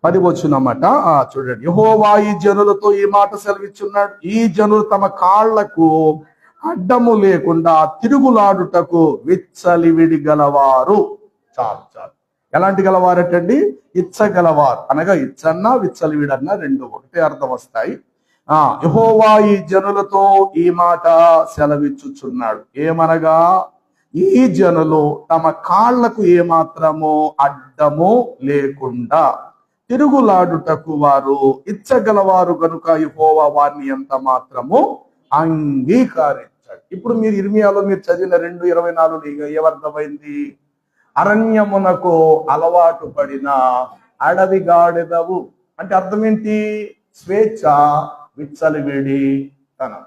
10 వచ్చునమాట. చూడండి, యెహోవా ఈ జనులతో ఈ మాట సెలవిచ్చున్నాడు, ఈ జనులు తమ కాళ్లకు అడ్డము లేకుండా తిరుగులాడుటకు విచ్చలివిడి గలవారు. చాలు చాలు. ఎలాంటి గలవారటండి? ఇచ్చగలవారు, అనగా ఇచ్చన్నా విచ్చలివిడన్నా రెండు ఒకటే అర్థం వస్తాయి. యెహోవా ఈ జనులతో ఈ మాట సెలవిచ్చుచున్నాడు, ఏమనగా ఈ జనులు తమ కాళ్లకు ఏమాత్రము అడ్డము లేకుండా తిరుగులాడుటకు వారు ఇచ్చగలవారు గనుక యెహోవా వారిని ఎంత మాత్రము అంగీకరించాడు. ఇప్పుడు మీరు ఇర్మియాలో మీరు చదివిన 2:24 ఏమర్థమైంది? అరణ్యమునకు అలవాటు పడిన అడవి గాడిదవు అంటే అర్థం ఏంటి? స్వేచ్ఛ, విచ్చలివేడి తనం.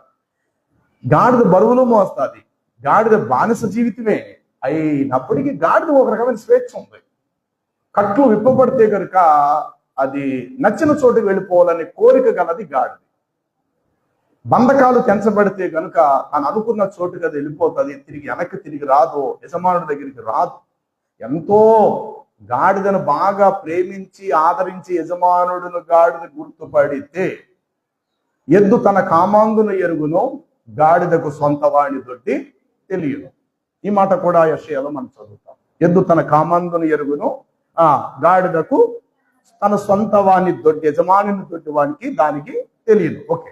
గాడిద బరువులు మోస్తుంది, గాడిద బానిస జీవితమే అయినప్పటికీ గాడిద ఒక రకమైన స్వేచ్ఛ ఉంది. కట్లు విప్పబడితే కనుక అది నచ్చిన చోటుకి వెళ్ళిపోవాలనే కోరిక గలది గాడిద. బంధకాలు తెంచబడితే కనుక తను అనుకున్న చోటుకి అది వెళ్ళిపోతుంది, తిరిగి రాదు, యజమానుడి దగ్గరికి రాదు. ఎంతో గాడిదను బాగా ప్రేమించి ఆదరించి యజమానుడును గాడిద గుర్తుపడితే ఎద్దు తన కామాంగును ఎరుగును, గాడిదకు సొంత వాణి దొడ్డి తెలియదు. ఈ మాట కూడా యెషయాలో మనం చదువుతాం. ఎద్దు తన కామాంగును ఎరుగును, గాడిదకు తన సొంత వాణి దొడ్డి, యజమానుని దొడ్డి వానికి దానికి తెలియదు. ఓకే,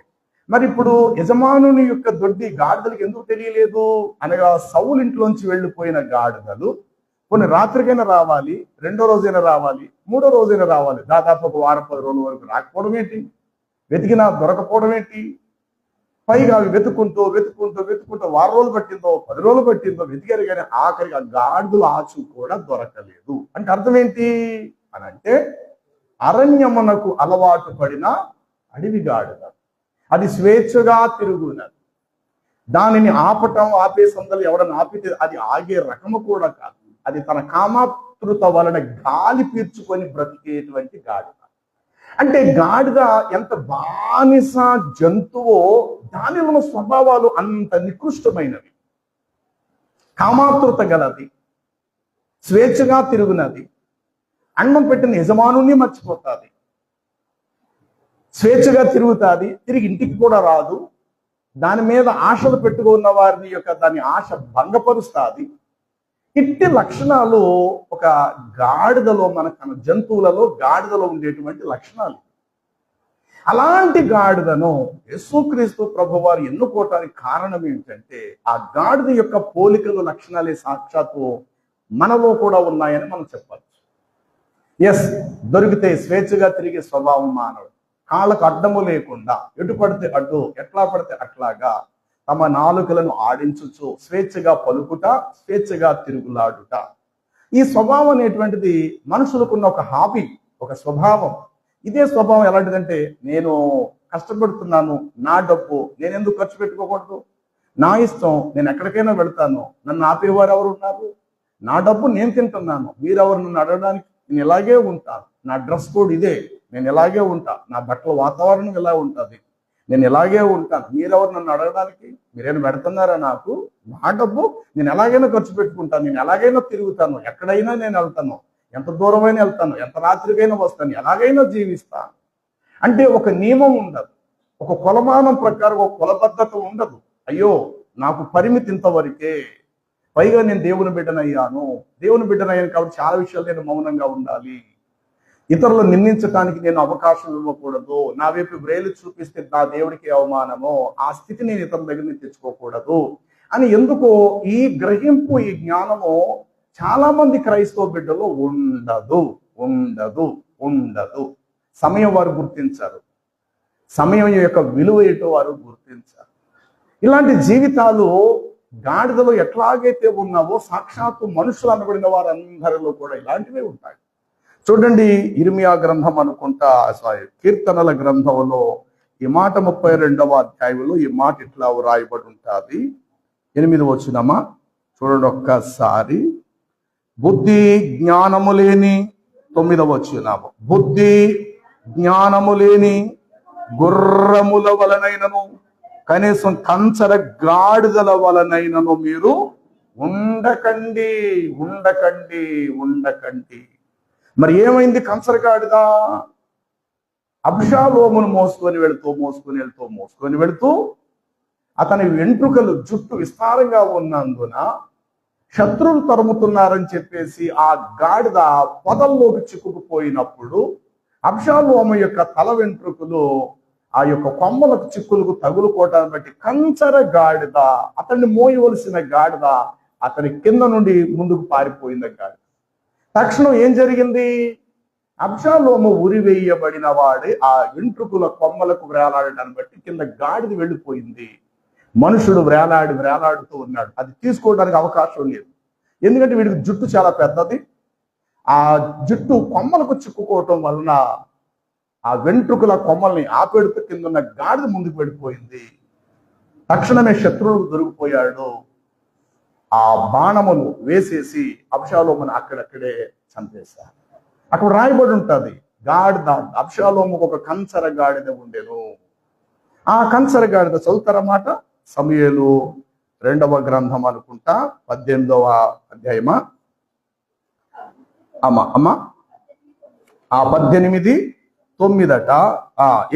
మరి ఇప్పుడు యజమానుని యొక్క దొడ్డి గాడిదలకు ఎందుకు తెలియలేదు అనగా సౌలు ఇంట్లోంచి వెళ్ళిపోయిన గాడిదలు కొన్ని రాత్రికైనా రావాలి, రెండో రోజైనా రావాలి, మూడో రోజైనా రావాలి, దాదాపు ఒక వారం 10 రోజుల వరకు రాకపోవడం ఏంటి, వెతికినా దొరకపోవడం ఏంటి, పైగా అవి వెతుక్కుంటూ వారం రోజులు పట్టిందో 10 రోజులు పట్టిందో వెతికారు, కానీ ఆఖరికి ఆ గాడిదల ఆచు కూడా దొరకలేదు. అంటే అర్థం ఏంటి అని అంటే అరణ్యమునకు అలవాటు పడిన అడవి గాడిద, అది స్వేచ్ఛగా తిరుగునది. దానిని ఆపే సందలు ఎవడన్నా ఆపితే అది ఆగే రకము కూడా కాదు. అది తన కామాతృత వలన గాలి పీల్చుకొని బ్రతికేటువంటి గాడిద. అంటే గాడిద ఎంత బానిస జంతువో దానిలో స్వభావాలు అంత నికృష్టమైనవి. కామాతృత గలది, స్వేచ్ఛగా తిరుగునది, అన్నం పెట్టిన యజమానుని మర్చిపోతుంది, స్వేచ్ఛగా తిరుగుతుంది, తిరిగి ఇంటికి కూడా రాదు, దాని మీద ఆశలు పెట్టుకున్న వారిని దాని ఆశ భంగపరుస్తుంది. ఇట్టి లక్షణాలు ఒక గాడిదలో మన జంతువులలో గాడిదలో ఉండేటువంటి లక్షణాలు. అలాంటి గాడిదను యేసుక్రీస్తు ప్రభువారు ఎన్నుకోవటానికి కారణం ఏంటంటే ఆ గాడిద యొక్క పోలికలు, లక్షణాలే సాక్షాత్తు మనలో కూడా ఉన్నాయని మనం చెప్పచ్చు. ఎస్, దొరికితే స్వేచ్ఛగా తిరిగే స్వభావం మానవుడు, కాళ్ళకు అడ్డము లేకుండా ఎటు పడితే అటు, ఎట్లా పడితే అట్లాగా తమ నాలుకలను ఆడించుచు స్వేచ్ఛగా పలుకుట, స్వేచ్ఛగా తిరుగులాడుట. ఈ స్వభావం అనేటువంటిది మనుషులకున్న ఒక హాబీ, ఒక స్వభావం. ఇదే స్వభావం ఎలాంటిదంటే, నేను కష్టపడుతున్నాను, నా డబ్బు నేను ఎందుకు ఖర్చు పెట్టుకోకూడదు, నా ఇష్టం, నేను ఎక్కడికైనా వెళ్తాను, నన్ను ఆపేవారు ఎవరు ఉన్నారు, నా డబ్బు నేను తింటున్నాను, మీరెవరు నన్ను అడగడానికి, నేను ఇలాగే ఉంటాను, నా డ్రెస్ కోడ్ ఇదే, నేను ఇలాగే ఉంటా, నా బట్టల వాతావరణం ఇలా ఉంటుంది, నేను ఇలాగే ఉంటాను, మీరెవరు నన్ను అడగడానికి, మీరేమైనా పెడుతున్నారా నాకు, నా డబ్బు నేను ఎలాగైనా ఖర్చు పెట్టుకుంటాను, నేను ఎలాగైనా తిరుగుతాను, ఎక్కడైనా నేను వెళ్తాను, ఎంత దూరమైనా వెళ్తాను, ఎంత రాత్రికైనా వస్తాను, ఎలాగైనా జీవిస్తాను అంటే ఒక నియమం ఉండదు, ఒక కొలమానం ప్రకారం ఒక కులబద్ధత ఉండదు. అయ్యో నాకు పరిమితి ఇంతవరకే, పైగా నేను దేవుని బిడ్డనయ్యాను, దేవుని బిడ్డనయ్యాను కాబట్టి చాలా విషయాలు నేను మౌనంగా ఉండాలి, ఇతరులు నిందించడానికి నేను అవకాశం ఇవ్వకూడదు, నా వైపు వ్రేలు చూపిస్తే నా దేవుడికి అవమానము, ఆ స్థితి నేను ఇతరుల దగ్గర నుంచి తెచ్చుకోకూడదు అని ఎందుకో ఈ గ్రహింపు, ఈ జ్ఞానము చాలా మంది క్రైస్తవ బిడ్డలో ఉండదు ఉండదు ఉండదు. సమయం వారు గుర్తించారు, సమయం యొక్క విలువ ఏంటో వారు గుర్తించారు. ఇలాంటి జీవితాలు గాడిదలో ఎట్లాగైతే ఉన్నావో సాక్షాత్తు మనుషులు అనబడిన వారందరిలో కూడా ఇలాంటివే ఉంటాయి. చూడండి, ఇర్మియా గ్రంథం అనుకుంటా, కీర్తనల గ్రంథంలో ఈ మాట 32వ అధ్యాయంలో ఈ మాట ఇట్లా వ్రాయబడి ఉంటుంది. 8వ వచనమా చూడండి ఒక్కసారి. బుద్ధి జ్ఞానము లేని, 9వ వచనము, బుద్ధి జ్ఞానము లేని గుర్రముల వలనైనను కనీసం కంచర గాడిదల వలనైనను మీరు ఉండకండి ఉండకండి ఉండకండి. మరి ఏమైంది? కంచర గాడిద అబ్షాలోమును మోసుకొని వెళుతూ అతని వెంట్రుకలు, జుట్టు విస్తారంగా ఉన్నందున శత్రువులు తరుముతున్నారని చెప్పేసి ఆ గాడిద పొదల్లోకి చిక్కుకుపోయినప్పుడు అబ్షాలోము యొక్క తల వెంట్రుకలు ఆ యొక్క కొమ్మలకు చిక్కులకు తగులుకోవటాన్ని బట్టి కంచర గాడిద, అతన్ని మోయవలసిన గాడిద అతని కింద నుండి ముందుకు పారిపోయింది గాడిద. తక్షణం ఏం జరిగింది? అబ్షాలోము ఉరివేయబడిన వాడే ఆ వెంట్రుకల కొమ్మలకు వేలాడటాన్ని బట్టి కింద గాడిద వెళ్ళిపోయింది. మనుషుడు వేలాడుతూ ఉన్నాడు. అది తీసుకోవడానికి అవకాశం లేదు, ఎందుకంటే వీడికి జుట్టు చాలా పెద్దది. ఆ జుట్టు కొమ్మలకు చిక్కుకోవటం వలన ఆ వెంట్రుకల కొమ్మల్ని ఆపెడుతూ కింద ఉన్న గాడిద ముందుకు వెళ్ళిపోయింది. తక్షణమే శత్రువులకు దొరికిపోయాడు. ఆ బాణములు వేసేసి అబ్షాలోమును అక్కడక్కడే చంపేశారు. అక్కడ రాయబడి ఉంటుంది, గాడిద అబ్షాలోముకు ఒక కంచర గాడిద ఉండెను. ఆ కంచర గాడిద చదువుతారన్నమాట. సమూయేలు 2వ గ్రంథం అనుకుంటా 18వ అధ్యాయమా అమ్మా 18:9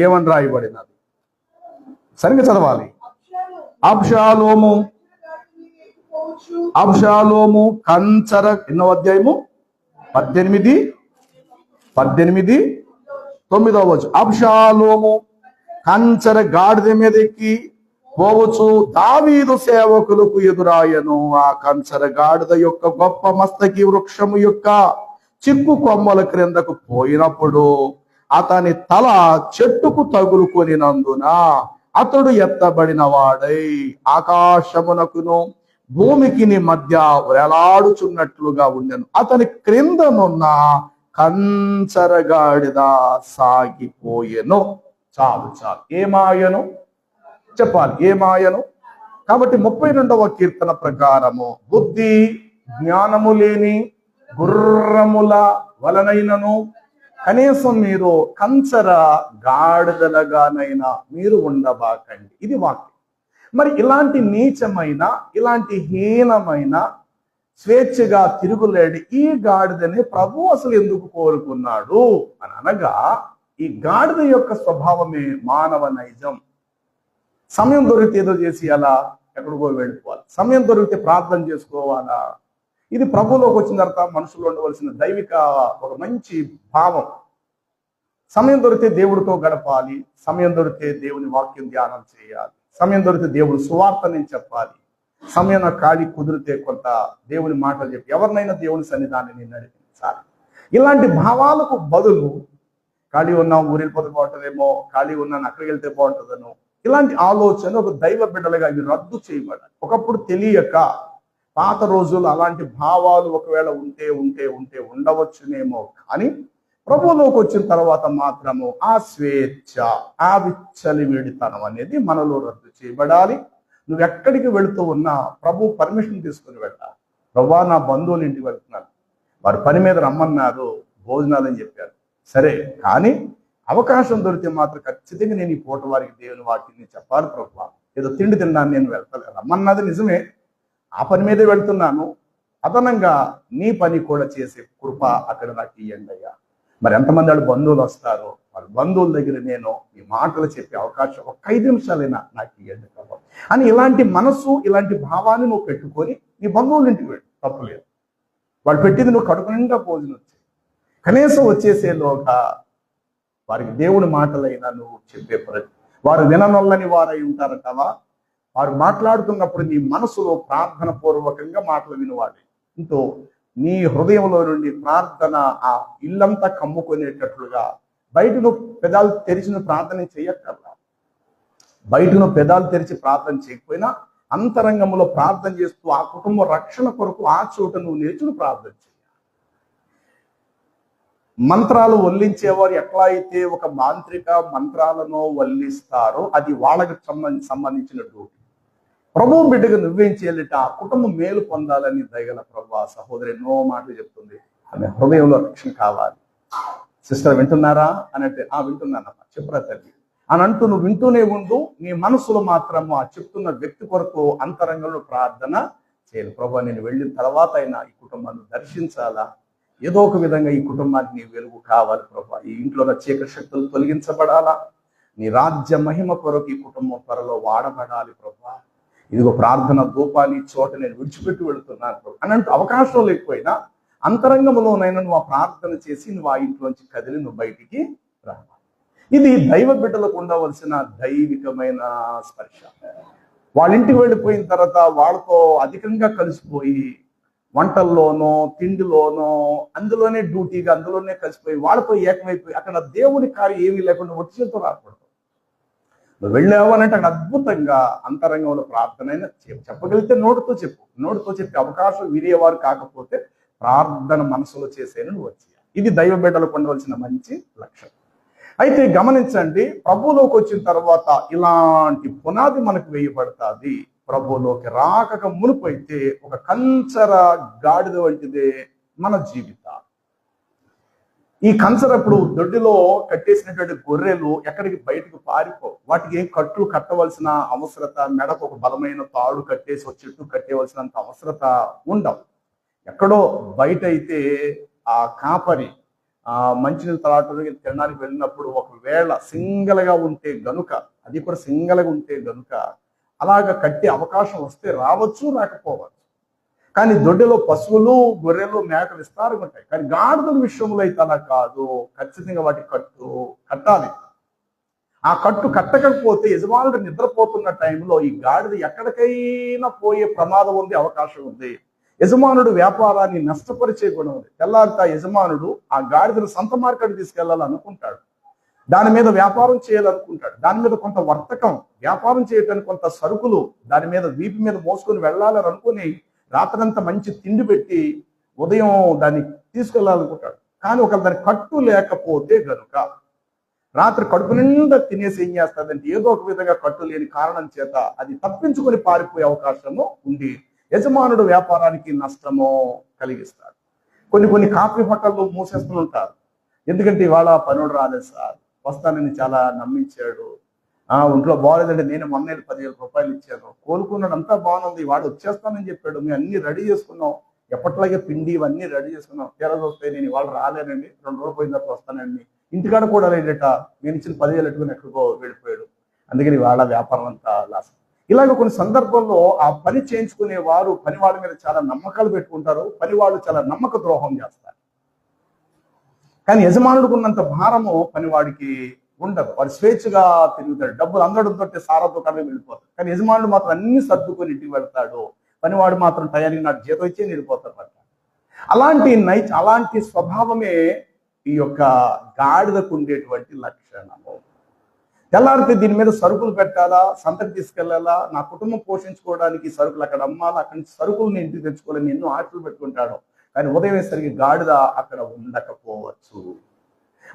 ఏమని రాయబడినది? సరిగ్గా చదవాలి. అబ్షాలోము కంచర, ఎన్నో అధ్యాయము? 18:9 అబ్షాలోము కంచర గాడిద మీద ఎక్కి పోవచ్చు దావీదు సేవకులకు ఎదురాయను. ఆ కంచర గాడిద యొక్క గొప్ప మస్తకి వృక్షము యొక్క చిక్కు కొమ్మల క్రిందకు పోయినప్పుడు అతని తల చెట్టుకు తగులుకొనినందున అతడు ఎత్తబడిన వాడై ఆకాశమునకును భూమికి మధ్య వేలాడుచున్నట్లుగా ఉండెను. అతని క్రిందనున్న కంచర గాడిద సాగిపోయెను. చాలు. ఏమాయను చెప్పాలి, ఏమాయను. కాబట్టి 32వ కీర్తన ప్రకారము బుద్ధి జ్ఞానము లేని గుర్రముల వలనైనను కనీసం మీరు కంచర గాడిదలుగానైనా మీరు ఉండబాకండి. ఇది వాక్యం. మరి ఇలాంటి నీచమైన, ఇలాంటి హీనమైన, స్వేచ్ఛగా తిరుగులేడి ఈ గాడిదని ప్రభు అసలు ఎందుకు కోరుకున్నాడు అని అనగా, ఈ గాడిద యొక్క స్వభావమే మానవ నైజం. సమయం దొరికితే ఏదో చేసి అలా ఎక్కడికో వెళ్ళిపోవాలి, సమయం దొరికితే ప్రార్థన చేసుకోవాలా. ఇది ప్రభులోకి వచ్చిన తర్వాత మనుషుల్లో ఉండవలసిన దైవిక ఒక మంచి భావం. సమయం దొరికితే దేవుడితో గడపాలి, సమయం దొరికితే దేవుని వాక్యం ధ్యానం చేయాలి, సమయం దొరికితే దేవుడు సువార్తని చెప్పాలి, సమయం ఖాళీ కుదిరితే కొంత దేవుని మాటలు చెప్పి ఎవరినైనా దేవుని సన్నిధానాన్ని నడిపించాలి. ఇలాంటి భావాలకు బదులు ఖాళీ ఉన్నాం ఊరెళ్ళిపోతే బాగుంటుందేమో, ఖాళీ ఉన్నాను అక్కడికి వెళ్తే బాగుంటుందనో, ఇలాంటి ఆలోచన ఒక దైవ బిడ్డలుగా ఇవి రద్దు చేయబడాలి. ఒకప్పుడు తెలియక పాత రోజులు అలాంటి భావాలు ఒకవేళ ఉంటే ఉండవచ్చునేమో, కానీ ప్రభువులోకి వచ్చిన తర్వాత మాత్రము ఆ స్వేచ్ఛ, ఆ విచ్చలివిడితనం అనేది మనలో రద్దు చేయబడాలి. నువ్వు ఎక్కడికి వెళుతూ ఉన్నా ప్రభు పర్మిషన్ తీసుకుని వెళ్ళాలి. ప్రభా నా బంధువుల ఇంటికి వెళ్తున్నాను, వారు పని మీద రమ్మన్నారు, భోజనాలు అని చెప్పారు, సరే, కానీ అవకాశం దొరికితే మాత్రం ఖచ్చితంగా నేను ఈ పూట వారికి దేవుని వాక్యాన్ని చెప్పాలి ప్రభు. ఏదో తిండి తిన్నాను నేను వెళ్తలేదు, రమ్మన్నది నిజమే, ఆ పని మీదే వెళ్తున్నాను, అదనంగా నీ పని కూడా చేసే కృప అక్కడ నాకు ఇయ్యండి అయ్యా. మరి ఎంతమంది వాళ్ళు బంధువులు వస్తారో, వాళ్ళ బంధువుల దగ్గర నేను ఈ మాటలు చెప్పే అవకాశం ఒక 5 నిమిషాలైనా నాకు ఇవ్వండి ప్రభు అని ఇలాంటి మనసు, ఇలాంటి భావాన్ని నువ్వు పెట్టుకొని నీ బంధువుల ఇంటికి వెళ్ళు, తప్పులేదు. వాళ్ళు పెట్టింది నువ్వు కడుపు నిండా భోజనం వచ్చి కనీసం వచ్చేసేలోగా వారికి దేవుని మాటలైనా నువ్వు చెప్పే వారు విననొల్లని వారై ఉంటారంటావా? వారు మాట్లాడుతున్నప్పుడు నీ మనసులో ప్రార్థన పూర్వకంగా మాటలు వినవాలి. ఇంతో నీ హృదయంలో నుండి ప్రార్థన ఆ ఇల్లంతా కమ్ముకునేటట్లుగా బయట నువ్వు పెదాలు తెరిచిన ప్రార్థన చేయక్కర్లా. బయట నువ్వు పెదాలు తెరిచి ప్రార్థన చేయకపోయినా అంతరంగంలో ప్రార్థన చేస్తూ ఆ కుటుంబ రక్షణ కొరకు ఆ చోట నువ్వు నిలిచిన ప్రార్థన చేయాలి. మంత్రాలు వల్లించేవారు ఎట్లా అయితే ఒక మాంత్రిక మంత్రాలను వల్లిస్తారో అది వాళ్ళకి సంబంధించిన డ్యూటీ. ప్రభు బిడ్డగా నువ్వేం చేయాలంటే ఆ కుటుంబం మేలు పొందాలని దయగల ప్రభు సహోదరి ఎన్నో మాటలు చెప్తుంది. ఆమె హృదయంలో రక్షణ కావాలి. సిస్టర్ వింటున్నారా అని అంటే వింటున్నానమ్మా, చెప్పరా తల్లి అని అంటూ నువ్వు వింటూనే ఉండు. నీ మనసులో మాత్రం ఆ చెప్తున్న వ్యక్తి కొరకు అంతరంగంలో ప్రార్థన చేయాలి. ప్రభు నేను వెళ్ళిన తర్వాత అయినా ఈ కుటుంబాన్ని దర్శించాలా, ఏదో ఒక విధంగా ఈ కుటుంబానికి నీ వెలుగు కావాలి ప్రభు. ఈ ఇంట్లో చీకటి శక్తులు తొలగించబడాలా, నీ రాజ్య మహిమ కొరకు ఈ కుటుంబం త్వరలో వాడబడాలి ప్రభు. ఇదిగో ప్రార్థన ధూపాన్ని చోట నేను విడిచిపెట్టి వెళుతున్నాను ప్రభు అని అంటూ అవకాశం లేకపోయినా అంతరంగంలోనైనా నువ్వు ఆ ప్రార్థన చేసి నువ్వు ఆ ఇంట్లోంచి కదిలి నువ్వు బయటికి రావాలి. ఇది దైవ బిడ్డలకు ఉండవలసిన దైవికమైన స్పర్శ. వాళ్ళ ఇంటికి వెళ్ళిపోయిన తర్వాత వాళ్ళతో అధికంగా కలిసిపోయి వంటల్లోనో తిండిలోనో అందులోనే డ్యూటీగా అందులోనే కలిసిపోయి వాళ్ళతో ఏకమైపోయి అక్కడ దేవుని కార్యం ఏమీ లేకుండా వచ్చేతో రాకూడదు. నువ్వు వెళ్ళావు అని అంటే అక్కడ అద్భుతంగా అంతరంగంలో ప్రార్థన అయినా చెప్పగలిగితే నోటితో చెప్పే అవకాశం వినేవారు కాకపోతే ప్రార్థన మనసులో చేసేను నువ్వు వచ్చేయాలి. ఇది దైవ బిడ్డలకు ఉండవలసిన మంచి లక్షణం. అయితే గమనించండి, ప్రభువులోకి వచ్చిన తర్వాత ఇలాంటి పునాది మనకు వేయబడుతుంది. ప్రభువులోకి రాకక మునుపు అయితే ఒక కంచర గాడిద వంటిదే మన జీవితం. ఈ కంచరప్పుడు దొడ్డిలో కట్టేసినటువంటి గొర్రెలు ఎక్కడికి బయటకు పారిపోవు. వాటికి ఏం కట్లు కట్టవలసిన అవసరత, మెడకు ఒక బలమైన తాడు కట్టేసి ఒక చెట్టు కట్టేవలసినంత అవసరత ఉండవు. ఎక్కడో బయట అయితే ఆ కాపరి మంచినీళ్ళు తాగడానికి తినడానికి వెళ్ళినప్పుడు ఒకవేళ సింగల్గా ఉంటే గనుక, అది కూడా సింగల్గా ఉంటే గనుక అలాగ కట్టే అవకాశం వస్తే రావచ్చు, రాకపోవచ్చు. కానీ దొడ్డిలో పశువులు, గొర్రెలు, మేకలు విస్తారంగా ఉంటాయి. కానీ గాడిదల విషయంలో అయితే అలా కాదు. ఖచ్చితంగా వాటి కట్టు కట్టాలి. ఆ కట్టు కట్టకపోతే యజమానుడు నిద్రపోతున్న టైంలో ఈ గాడిద ఎక్కడికైనా పోయే ప్రమాదం ఉంది, అవకాశం ఉంది. యజమానుడు వ్యాపారాన్ని నష్టపరిచే గుణం ఉంది. తెల్లారిత యజమానుడు ఆ గాడిదను సంత మార్కెట్ తీసుకెళ్లాలనుకుంటాడు, దాని మీద వ్యాపారం చేయాలనుకుంటాడు, దాని మీద కొంత వర్తకం వ్యాపారం చేయడానికి కొంత సరుకులు దాని మీద వీపు మీద మోసుకొని వెళ్ళాలని అనుకుని రాత్రంతా మంచి తిండి పెట్టి ఉదయం దాన్ని తీసుకెళ్లాలనుకుంటాడు. కానీ ఒకవేళ దాని కట్టు లేకపోతే గనుక రాత్రి కడుపు నిండా తినేసి ఏం చేస్తుందంటే ఏదో ఒక విధంగా కట్టు లేని కారణం చేత అది తప్పించుకొని పారిపోయే అవకాశము ఉంది. యజమానుడు వ్యాపారానికి నష్టము కలిగిస్తాడు. కొన్ని కాఫీ హోటళ్ళు మూసేస్తూ ఉంటారు. ఎందుకంటే ఇవాళ పనుడు రాలేదు సార్, వస్తానని చాలా నమ్మించాడు, ఒంట్లో బాగోలేదంటే నేను మొన్న 10,000 రూపాయలు ఇచ్చాను, కోలుకున్నాడు, అంతా బాగుంది, వాడు వచ్చేస్తానని చెప్పాడు, మేము అన్ని రెడీ చేసుకున్నాం, ఎప్పట్లాగే పిండి ఇవన్నీ రెడీ చేసుకున్నాం, తీరా వస్తే నేను ఇవాళ రాలేనండి, 2 రోజులు పోయిన తర్వాత వస్తానండి, ఇంటికాడ కూడా లేదట, నేను ఇచ్చిన 10,000 ఎట్టుకుని ఎక్కడికో వెళ్ళిపోయాడు, అందుకని వాళ్ళ వ్యాపారం అంతా లాస్. ఇలాగ కొన్ని సందర్భంలో ఆ పని చేయించుకునే వారు పని వాళ్ళ మీద చాలా నమ్మకాలు పెట్టుకుంటారు, పని వాళ్ళు చాలా నమ్మక ద్రోహం చేస్తారు. కానీ యజమానుడికి ఉన్నంత భారము పనివాడికి ఉండదు. వాడు స్వేచ్ఛగా తిరుగుతాడు, డబ్బులు అందడంతో సారాతో కన్నా వెళ్ళిపోతాడు. కానీ యజమానుడు మాత్రం అన్ని సర్దుకొని ఇంటికి వెళ్తాడు, పనివాడు మాత్రం టయానికి నాకు జీతం ఇచ్చి వెళ్ళిపోతాడు. అలాంటి స్వభావమే ఈ యొక్క గాడిదకు ఉండేటువంటి లక్షణము. తెల్లారితే దీని మీద సరుకులు పెట్టాలా, సంతకి తీసుకెళ్లాలా, నా కుటుంబం పోషించుకోవడానికి సరుకులు అక్కడ అమ్మాలా, అక్కడి నుంచి సరుకులు నేను ఇంటికి తెచ్చుకోవాలని ఎన్నో ఆశలు పెట్టుకుంటాడు. కానీ ఉదయమేసరికి గాడిద అక్కడ ఉండకపోవచ్చు.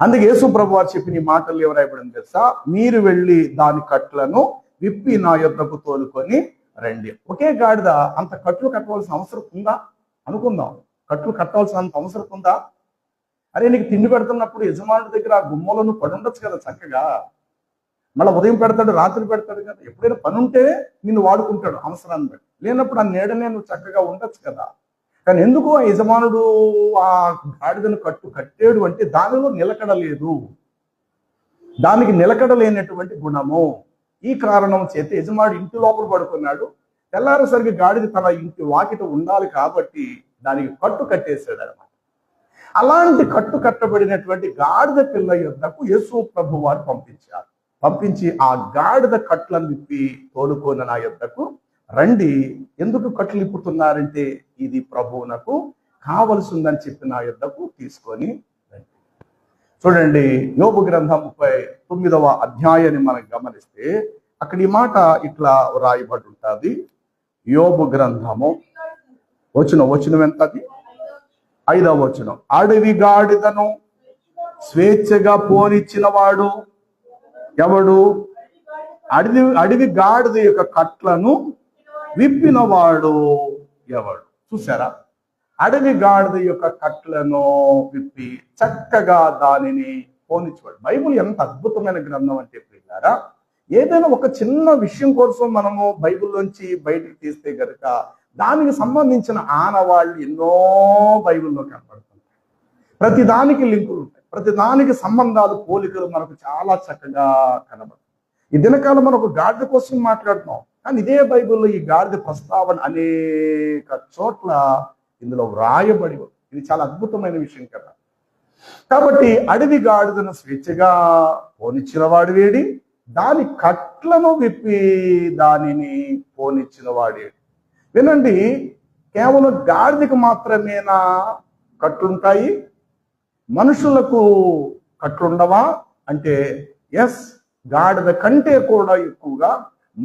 అందుకే యేసు ప్రభు వారు చెప్పిన ఈ మాటలు ఎవరైపోయింది తెలుసా, మీరు వెళ్ళి దాని కట్లను విప్పి నా యొద్దకు తోలుకొని రండి. ఒకే గాడిద అంత కట్లు కట్టవలసిన అవసరం ఉందా అనుకుందాం. కట్లు కట్టవలసినంత అవసరం ఉందా? అరే నీకు తిండి పెడుతున్నప్పుడు యజమానుడి దగ్గర ఆ గుమ్మలో పడి ఉండొచ్చు కదా చక్కగా. మళ్ళీ ఉదయం పెడతాడు, రాత్రి పెడతాడు కదా. ఎప్పుడైనా పని ఉంటే నిన్ను వాడుకుంటాడు అవసరాన్ని బట్టి, లేనప్పుడు ఆ నీడనే నువ్వు చక్కగా ఉండొచ్చు కదా. కానీ ఎందుకు ఆ యజమానుడు ఆ గాడిదను కట్టాడు అంటే దానిలో నిలకడలేదు. దానికి నిలకడలేనటువంటి గుణము. ఈ కారణం చేత యజమాడు ఇంటి లోపల పడుకున్నాడు. తెల్లారేసరికి గాడిద తన ఇంటి వాకిట ఉండాలి కాబట్టి దానికి కట్టు కట్టేశాడు అనమాట. అలాంటి కట్టు కట్టబడినటువంటి గాడిద పిల్ల యొద్దకు యేసు ప్రభు వారు పంపించి ఆ గాడిద కట్లను విప్పి తోలుకొని నా యొద్దకు రండి. ఎందుకు కట్లు ఇప్పుతున్నారంటే ఇది ప్రభువునకు కావలసి ఉందని చెప్పి నా యొద్దకు తీసుకొని రండి. చూడండి, యోబు గ్రంథం 39వ అధ్యాయాన్ని మనం గమనిస్తే అక్కడ ఈ మాట ఇట్లా రాయబడి ఉంటుంది. యోబు గ్రంథము వచనం ఎంత? అది 5వ వచనం. అడవి గాడిదను స్వేచ్ఛగా పోనిచ్చిన వాడు ఎవడు? అడవి గాడిద యొక్క కట్లను విప్పినవాడు ఎవడు? చూసారా? అడవి గాడిద యొక్క కట్లను విప్పి చక్కగా దానిని పోనిచ్చేవాడు. బైబిల్ ఎంత అద్భుతమైన గ్రంథం అంటే ప్రియులారా, ఏదైనా ఒక చిన్న విషయం కోసం మనము బైబిల్లోంచి బయటికి తీస్తే గనుక దానికి సంబంధించిన ఆనవాళ్ళు ఎన్నో బైబిల్లో కనపడుతుంటాయి. ప్రతి దానికి లింకులు ఉంటాయి, ప్రతి దానికి సంబంధాలు, పోలికలు మనకు చాలా చక్కగా కనబడతాయి. ఈ దినకాలం మనం ఒక గాడిద కోసం మాట్లాడుతున్నాం, కానీ ఇదే బైబిల్లో ఈ గాడిద ప్రస్తావన అనేక చోట్ల ఇందులో వ్రాయబడి ఉంది. ఇది చాలా అద్భుతమైన విషయం కదా. కాబట్టి అడవి గాడిదను స్వేచ్ఛగా పోనిచ్చిన వాడు వేడి, దాని కట్లను విప్పి దానిని పోనిచ్చిన వాడేడు. వినండి, కేవలం గాడిదకు మాత్రమేనా కట్లుంటాయి, మనుషులకు కట్లుండవా అంటే ఎస్, గాడిద కంటే కూడా ఎక్కువగా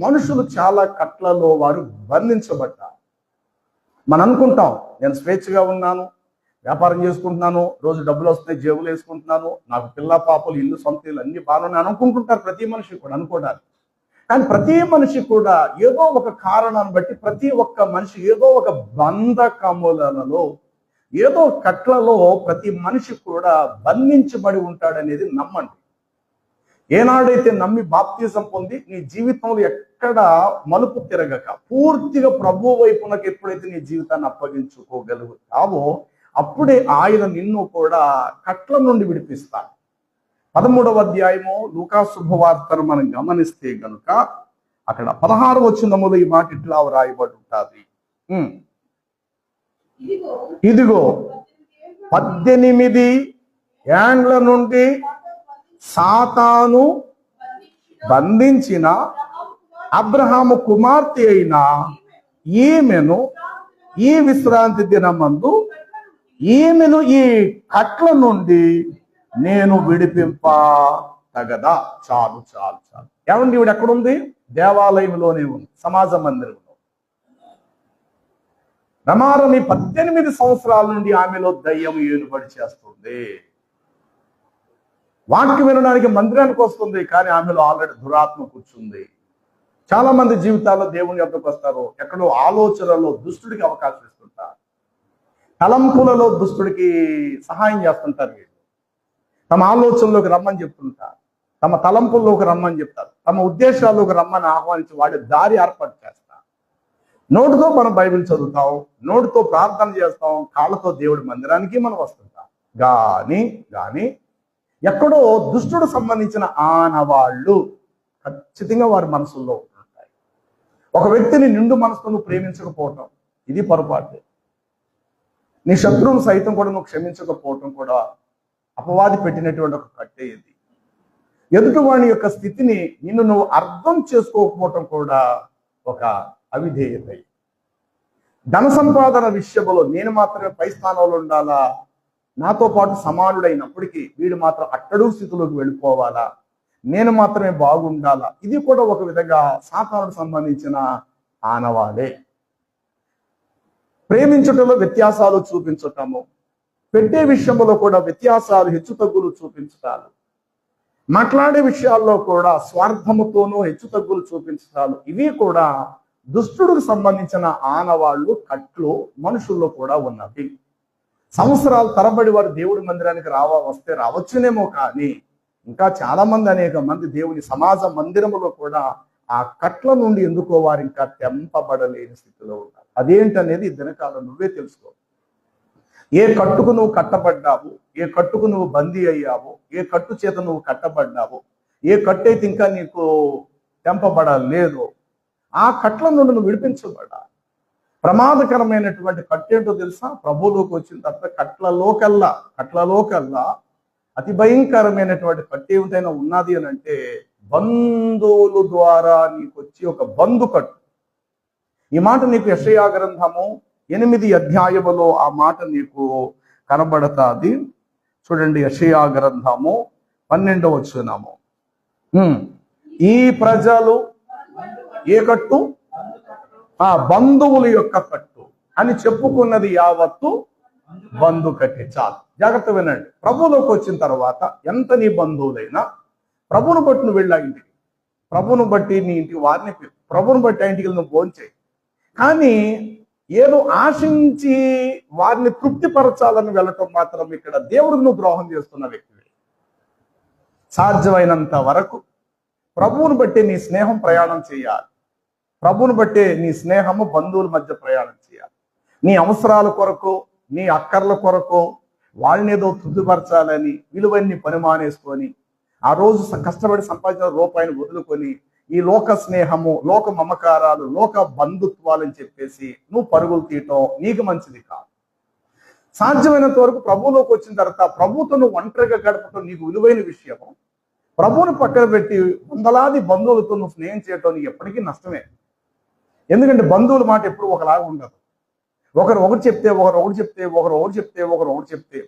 మనుషులు చాలా కట్లలో వారు బంధించబడ్డారు. మనం అనుకుంటాం నేను స్వేచ్ఛగా ఉన్నాను, వ్యాపారం చేసుకుంటున్నాను, రోజు డబ్బులు వస్తున్నాయి, జేబులు వేసుకుంటున్నాను, నాకు పిల్ల పాపలు, ఇల్లు, సొంత ఇల్లు అన్ని బాగానే అనుకుంటుంటారు ప్రతి మనిషి కూడా అనుకోవడానికి. కానీ ప్రతి మనిషి కూడా ఏదో ఒక కారణాన్ని బట్టి ప్రతి ఒక్క మనిషి ఏదో ఒక బంధకములలో, ఏదో కట్లలో ప్రతి మనిషి కూడా బంధించబడి ఉంటాడనేది నమ్మండి. ఏనాడైతే నమ్మి బాప్తిజం పొంది నీ జీవితంలో ఎక్కడ మలుపు తిరగక పూర్తిగా ప్రభు వైపునకు ఎప్పుడైతే నీ జీవితాన్ని అప్పగించుకోగలుగుతావో అప్పుడే ఆయన నిన్ను కూడా కట్ల నుండి విడిపిస్తాడు. 13వ అధ్యాయము లూకా శుభవార్తను మనం గమనిస్తే గనుక అక్కడ 16వ వచనములో ఈ మాట ఇట్లా రాయబడి ఉంటుంది. ఇదిగో 18 ఏండ్ల నుండి సాతాను బంధించిన అబ్రహాము కుమార్తె అయిన ఈమెను ఈ విశ్రాంతి దినమందు ఈమెను ఈ కట్ల నుండి నేను విడిపింప తగదా. చాలు చాలు చాలు. ఏమండి, ఈవిడ ఎక్కడుంది? దేవాలయంలోనే ఉంది, సమాజ మందిరంలో. రమారమి 18 సంవత్సరాల నుండి ఆమెలో దయ్యం ఏలుబడి చేస్తుంది. వాక్యం వినడానికి మందిరానికి వస్తుంది, కానీ ఆమెలో ఆల్రెడీ దురాత్మ కూర్చుంది. చాలా మంది జీవితాల్లో దేవుని యొద్దకు వస్తారు, ఎక్కడో ఆలోచనలో దుష్టుడికి అవకాశం ఇస్తుంటారు, తలంపులలో దుష్టుడికి సహాయం చేస్తుంటారు. వీళ్ళు తమ ఆలోచనలోకి రమ్మని చెప్తుంటారు, తమ తలంపుల్లోకి రమ్మని చెప్తారు, తమ ఉద్దేశాల్లోకి రమ్మని ఆహ్వానించి వాడి దారి ఏర్పాటు చేస్తారు. నోటితో మనం బైబిల్ చదువుతాం, నోటితో ప్రార్థన చేస్తాం, కాళ్ళతో దేవుడి మందిరానికి మనం వస్తుంటాం. కానీ ఎక్కడో దుష్టుడు సంబంధించిన ఆనవాళ్ళు ఖచ్చితంగా వారి మనసుల్లో ఉంటాయి. ఒక వ్యక్తిని నిండు మనసుతో ప్రేమించకపోవటం ఇది పొరపాటు. నీ శత్రువును సైతం కూడా నువ్వు క్షమించకపోవటం కూడా అపవాది పెట్టినటువంటి ఒక కట్టే. ఇది ఎదుటివాణి యొక్క స్థితిని నిన్ను నువ్వు అర్థం చేసుకోకపోవటం కూడా ఒక అవిధేయత. ధన సంపాదన విషయంలో నేను మాత్రమే పై స్థానంలో ఉండాలా, నాతో పాటు సమానుడైనప్పటికీ వీడు మాత్రం అట్టడుగు స్థితిలోకి వెళ్ళిపోవాలా, నేను మాత్రమే బాగుండాలా, ఇది కూడా ఒక విధంగా సాతానుడికి సంబంధించిన ఆనవాలే. ప్రేమించటంలో వ్యత్యాసాలు చూపించటము, పెట్టే విషయంలో కూడా వ్యత్యాసాలు, హెచ్చుతగ్గులు చూపించటాలు, మాట్లాడే విషయాల్లో కూడా స్వార్థముతోనూ హెచ్చుతగ్గులు చూపించటాలు, ఇవి కూడా దుష్టుడికి సంబంధించిన ఆనవాళ్ళు, కట్లు మనుషుల్లో కూడా ఉన్నవి. సంవత్సరాల తరబడి వారు దేవుడి మందిరానికి వస్తే రావచ్చునేమో, కానీ ఇంకా చాలా మంది, అనేక మంది దేవుని సమాజ మందిరములో కూడా ఆ కట్ల నుండి ఎందుకో వారు ఇంకా తెంపబడలేని స్థితిలో ఉన్నారు. అదేంటనేది దినకాలం నువ్వే తెలుసుకో. ఏ కట్టుకు నువ్వు కట్టబడ్డావు, ఏ కట్టుకు నువ్వు బందీ అయ్యావు, ఏ కట్టు చేత నువ్వు కట్టబడ్డావు, ఏ కట్టు అయితే ఇంకా నీకు తెంపబడలేదు, ఆ కట్ల నుండి నువ్వు విడిపించబడా. ప్రమాదకరమైనటువంటి కట్టు ఏంటో తెలుసా? ప్రభువులోకి వచ్చిన తర్వాత కట్లలోకల్లా అతి భయంకరమైనటువంటి కట్టు ఏమిటైనా ఉన్నది అని అంటే బంధువుల ద్వారా నీకు వచ్చి ఒక బంధు కట్టు. ఈ మాట నీకు యెషయా గ్రంథము 8 అధ్యాయములో ఆ మాట నీకు కనబడతాది. చూడండి, యెషయా గ్రంథము 12వ వచనము. ఈ ప్రజలు ఏ కట్టు? ఆ బంధువుల యొక్క కట్టు అని చెప్పుకున్నది యావత్తు బంధు కట్టే. చాలు, జాగ్రత్త వినండి. ప్రభువులోకి వచ్చిన తర్వాత ఎంత నీ బంధువులైనా ప్రభువును బట్టి నువ్వు వెళ్ళా ఇంటికి, ప్రభువును బట్టి నీ ఇంటికి వారిని ప్రభువును బట్టి ఆ ఇంటికి నువ్వు భోంచేయి. కానీ ఏదో ఆశించి వారిని తృప్తిపరచాలని వెళ్ళటం మాత్రం ఇక్కడ దేవుడికి నువ్వు ద్రోహం చేస్తున్న వ్యక్తివి. సాధ్యమైనంత వరకు ప్రభువును బట్టి నీ స్నేహం ప్రయాణం చేయాలి. ప్రభువును బట్టి నీ స్నేహము బంధువుల మధ్య ప్రయాణం చేయాలి. నీ అవసరాల కొరకు, నీ అక్కర్ల కొరకు వాళ్ళని ఏదో తృప్తిపరచాలని విలువైన పని మానేసుకొని ఆ రోజు కష్టపడి సంపాదించిన రూపాయిని వదులుకొని ఈ లోక స్నేహము, లోక మమకారాలు, లోక బంధుత్వాలని చెప్పేసి నువ్వు పరుగులు తీయటం నీకు మంచిది కాదు. సాధ్యమైనంత వరకు ప్రభువులోకి వచ్చిన తర్వాత ప్రభువుతో నువ్వు ఒంటరిగా గడపటం నీకు విలువైన విషయము. ప్రభువుని పక్కన పెట్టి వందలాది బంధువులతో నువ్వు స్నేహం చేయటం నీకు ఎప్పటికీ నష్టమే. ఎందుకంటే బంధువుల మాట ఎప్పుడు ఒకలాగా ఉండదు. ఒకరు చెప్తే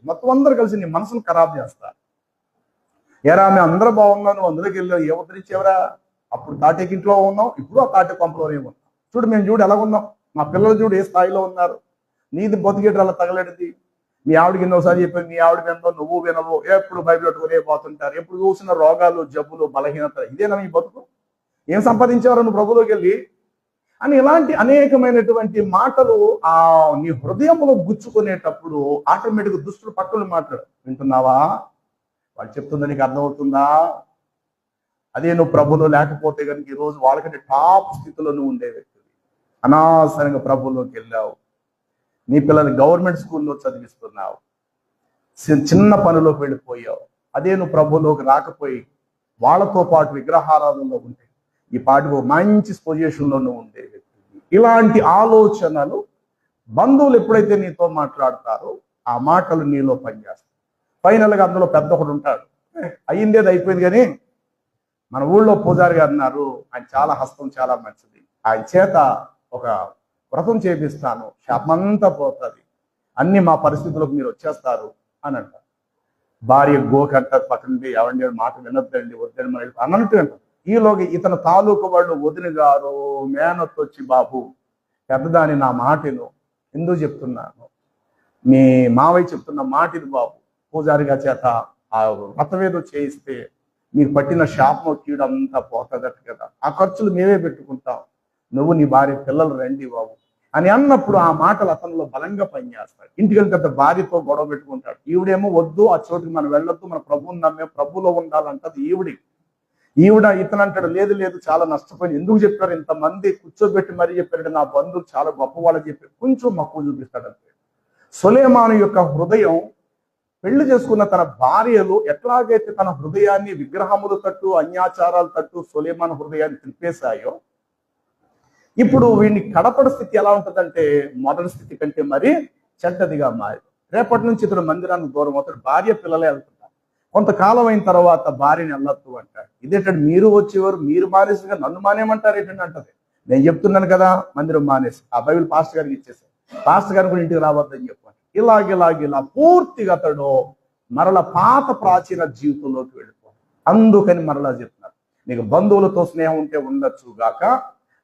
మొత్తం అందరు కలిసి నీ మనసును ఖరాబ్ చేస్తారు. ఎరా మేము అందరూ బాగున్నాం, నువ్వు అందులోకి వెళ్ళావు, ఏ ఉద్ధరించేవరా? అప్పుడు తాటేకి ఇంట్లో ఉన్నాం, ఇప్పుడు ఆ తాటే పంపలోనే ఉన్నాం. చూడు మేము చూడు ఎలాగున్నాం, మా పిల్లలు చూడు ఏ స్థాయిలో ఉన్నారు. నీది బతికేటర్ అలా తగలడిది. మీ ఆవిడకి ఎన్నోసారి చెప్పాను, మీ ఆవిడ వినదో నువ్వు వినవు, ఎప్పుడు బైబిల్ పెట్టుకునే పోతుంటారు, ఎప్పుడు చూసిన రోగాలు, జబ్బులు, బలహీనత, ఇదేనా మీ బతుకు? ఏం సంపాదించేవారు నువ్వు ప్రభులోకి వెళ్ళి అని ఇలాంటి అనేకమైనటువంటి మాటలు ఆ నీ హృదయంలో గుచ్చుకునేటప్పుడు ఆటోమేటిక్గా దుష్టులు పక్కన మాట్లాడు. వింటున్నావా? వాళ్ళు చెప్తుందా నీకు అర్థమవుతుందా? అదే నువ్వు ప్రభులో లేకపోతే కనుక ఈరోజు వాళ్ళకంటే టాప్ స్థితిలో నువ్వు ఉండే వ్యక్తి. అనవసరంగా ప్రభులోకి వెళ్ళావు. నీ పిల్లలు గవర్నమెంట్ స్కూల్లో చదివిస్తున్నావు, చిన్న పనులోకి వెళ్ళిపోయావు. అదే నువ్వు ప్రభులోకి రాకపోయి వాళ్ళతో పాటు విగ్రహారాధనలో ఉంటే ఈ పాటికి మంచి పొజిషన్లో నువ్వు ఉండే వ్యక్తి. ఇలాంటి ఆలోచనలు బంధువులు ఎప్పుడైతే నీతో మాట్లాడతారో ఆ మాటలు నీలో పనిచేస్తాయి. ఫైనల్గా అందులో పెద్ద ఒకడు ఉంటాడు, అయ్యిందేది అయిపోయింది. కానీ మన ఊళ్ళో పూజారి గారు అన్నారు, ఆయన చాలా హస్తం చాలా మంచిది, ఆయన చేత ఒక వ్రతం చేపిస్తాను, శాపమంతా పోతుంది, అన్ని మా పరిస్థితులకు మీరు వచ్చేస్తారు అని అంటారు. భార్య గోకంట పక్కన ఎవరి మాట వినొద్దండి, వద్దని మరి అన్నట్టు అంటారు. ఈలోకి ఇతను తాలూకు వాళ్ళు వదిన గారు మేనత్ వచ్చి, బాబు పెద్దదాని నా మాటను ఎందుకు చెప్తున్నాను, మీ మావయ్య చెప్తున్న మాటను బాబు, పూజారిగా చేత ఆ వ్రతమేదో చేయిస్తే మీకు పట్టిన శాపం కీడంతా పోతుందట కదా, ఆ ఖర్చులు మేమే పెట్టుకుంటాం, నువ్వు నీ భార్య పిల్లలు రండి బాబు అని అన్నప్పుడు ఆ మాటలు అతనిలో బలంగా పనిచేస్తాడు. ఇంటికి పెద్ద భార్యతో గొడవ పెట్టుకుంటాడు. ఈవిడేమో వద్దు, ఆ చోటుకి మనం వెళ్ళొద్దు, మన ప్రభువుని నమ్మే ప్రభులో ఉండాలంటది ఈవిడ ఇతను అంటాడు, లేదు లేదు చాలా నష్టపోయింది, ఎందుకు చెప్పారు, ఇంతమంది కూర్చోబెట్టి మరీ చెప్పారు, నా బంధువులు చాలా గొప్ప వాళ్ళకి చెప్పారు, కొంచెం మక్కువ చూపిస్తాడంటే. సొలొమోను యొక్క హృదయం పెళ్లి చేసుకున్న తన భార్యలు ఎట్లాగైతే తన హృదయాన్ని విగ్రహముల తట్టు, అన్యాచారాల తట్టు సొలొమోను హృదయాన్ని తిప్పేశాయో, ఇప్పుడు వీడిని కడపడ స్థితి ఎలా ఉంటుందంటే మొదటి స్థితి కంటే మరి చెడ్డదిగా మారి, రేపటి నుంచి ఇతడు మందిరానికి దూరం అవుతాడు, భార్య పిల్లలే వెళ్తుంటారు. కొంతకాలం అయిన తర్వాత భార్యని వెళ్ళొద్దు అంటాడు. ఇదేంటంటే మీరు వచ్చేవారు, మీరు మానేసిగా నన్ను మానేయమంటారు ఏంటంటే అంటది. నేను చెప్తున్నాను కదా మందిరం మానేసి, ఆ బైబిల్ పాస్టర్ గారికి ఇచ్చేసాను, పాస్టర్ గారు కూడా ఇంటికి రావద్దని చెప్పాను. ఇలాగిలా పూర్తిగా అతడు మరల పాత ప్రాచీన జీవితంలోకి వెళ్ళిపోతాడు. అందుకని మరలా చెప్తున్నారు, నీకు బంధువులతో స్నేహం ఉంటే ఉండొచ్చు గాక,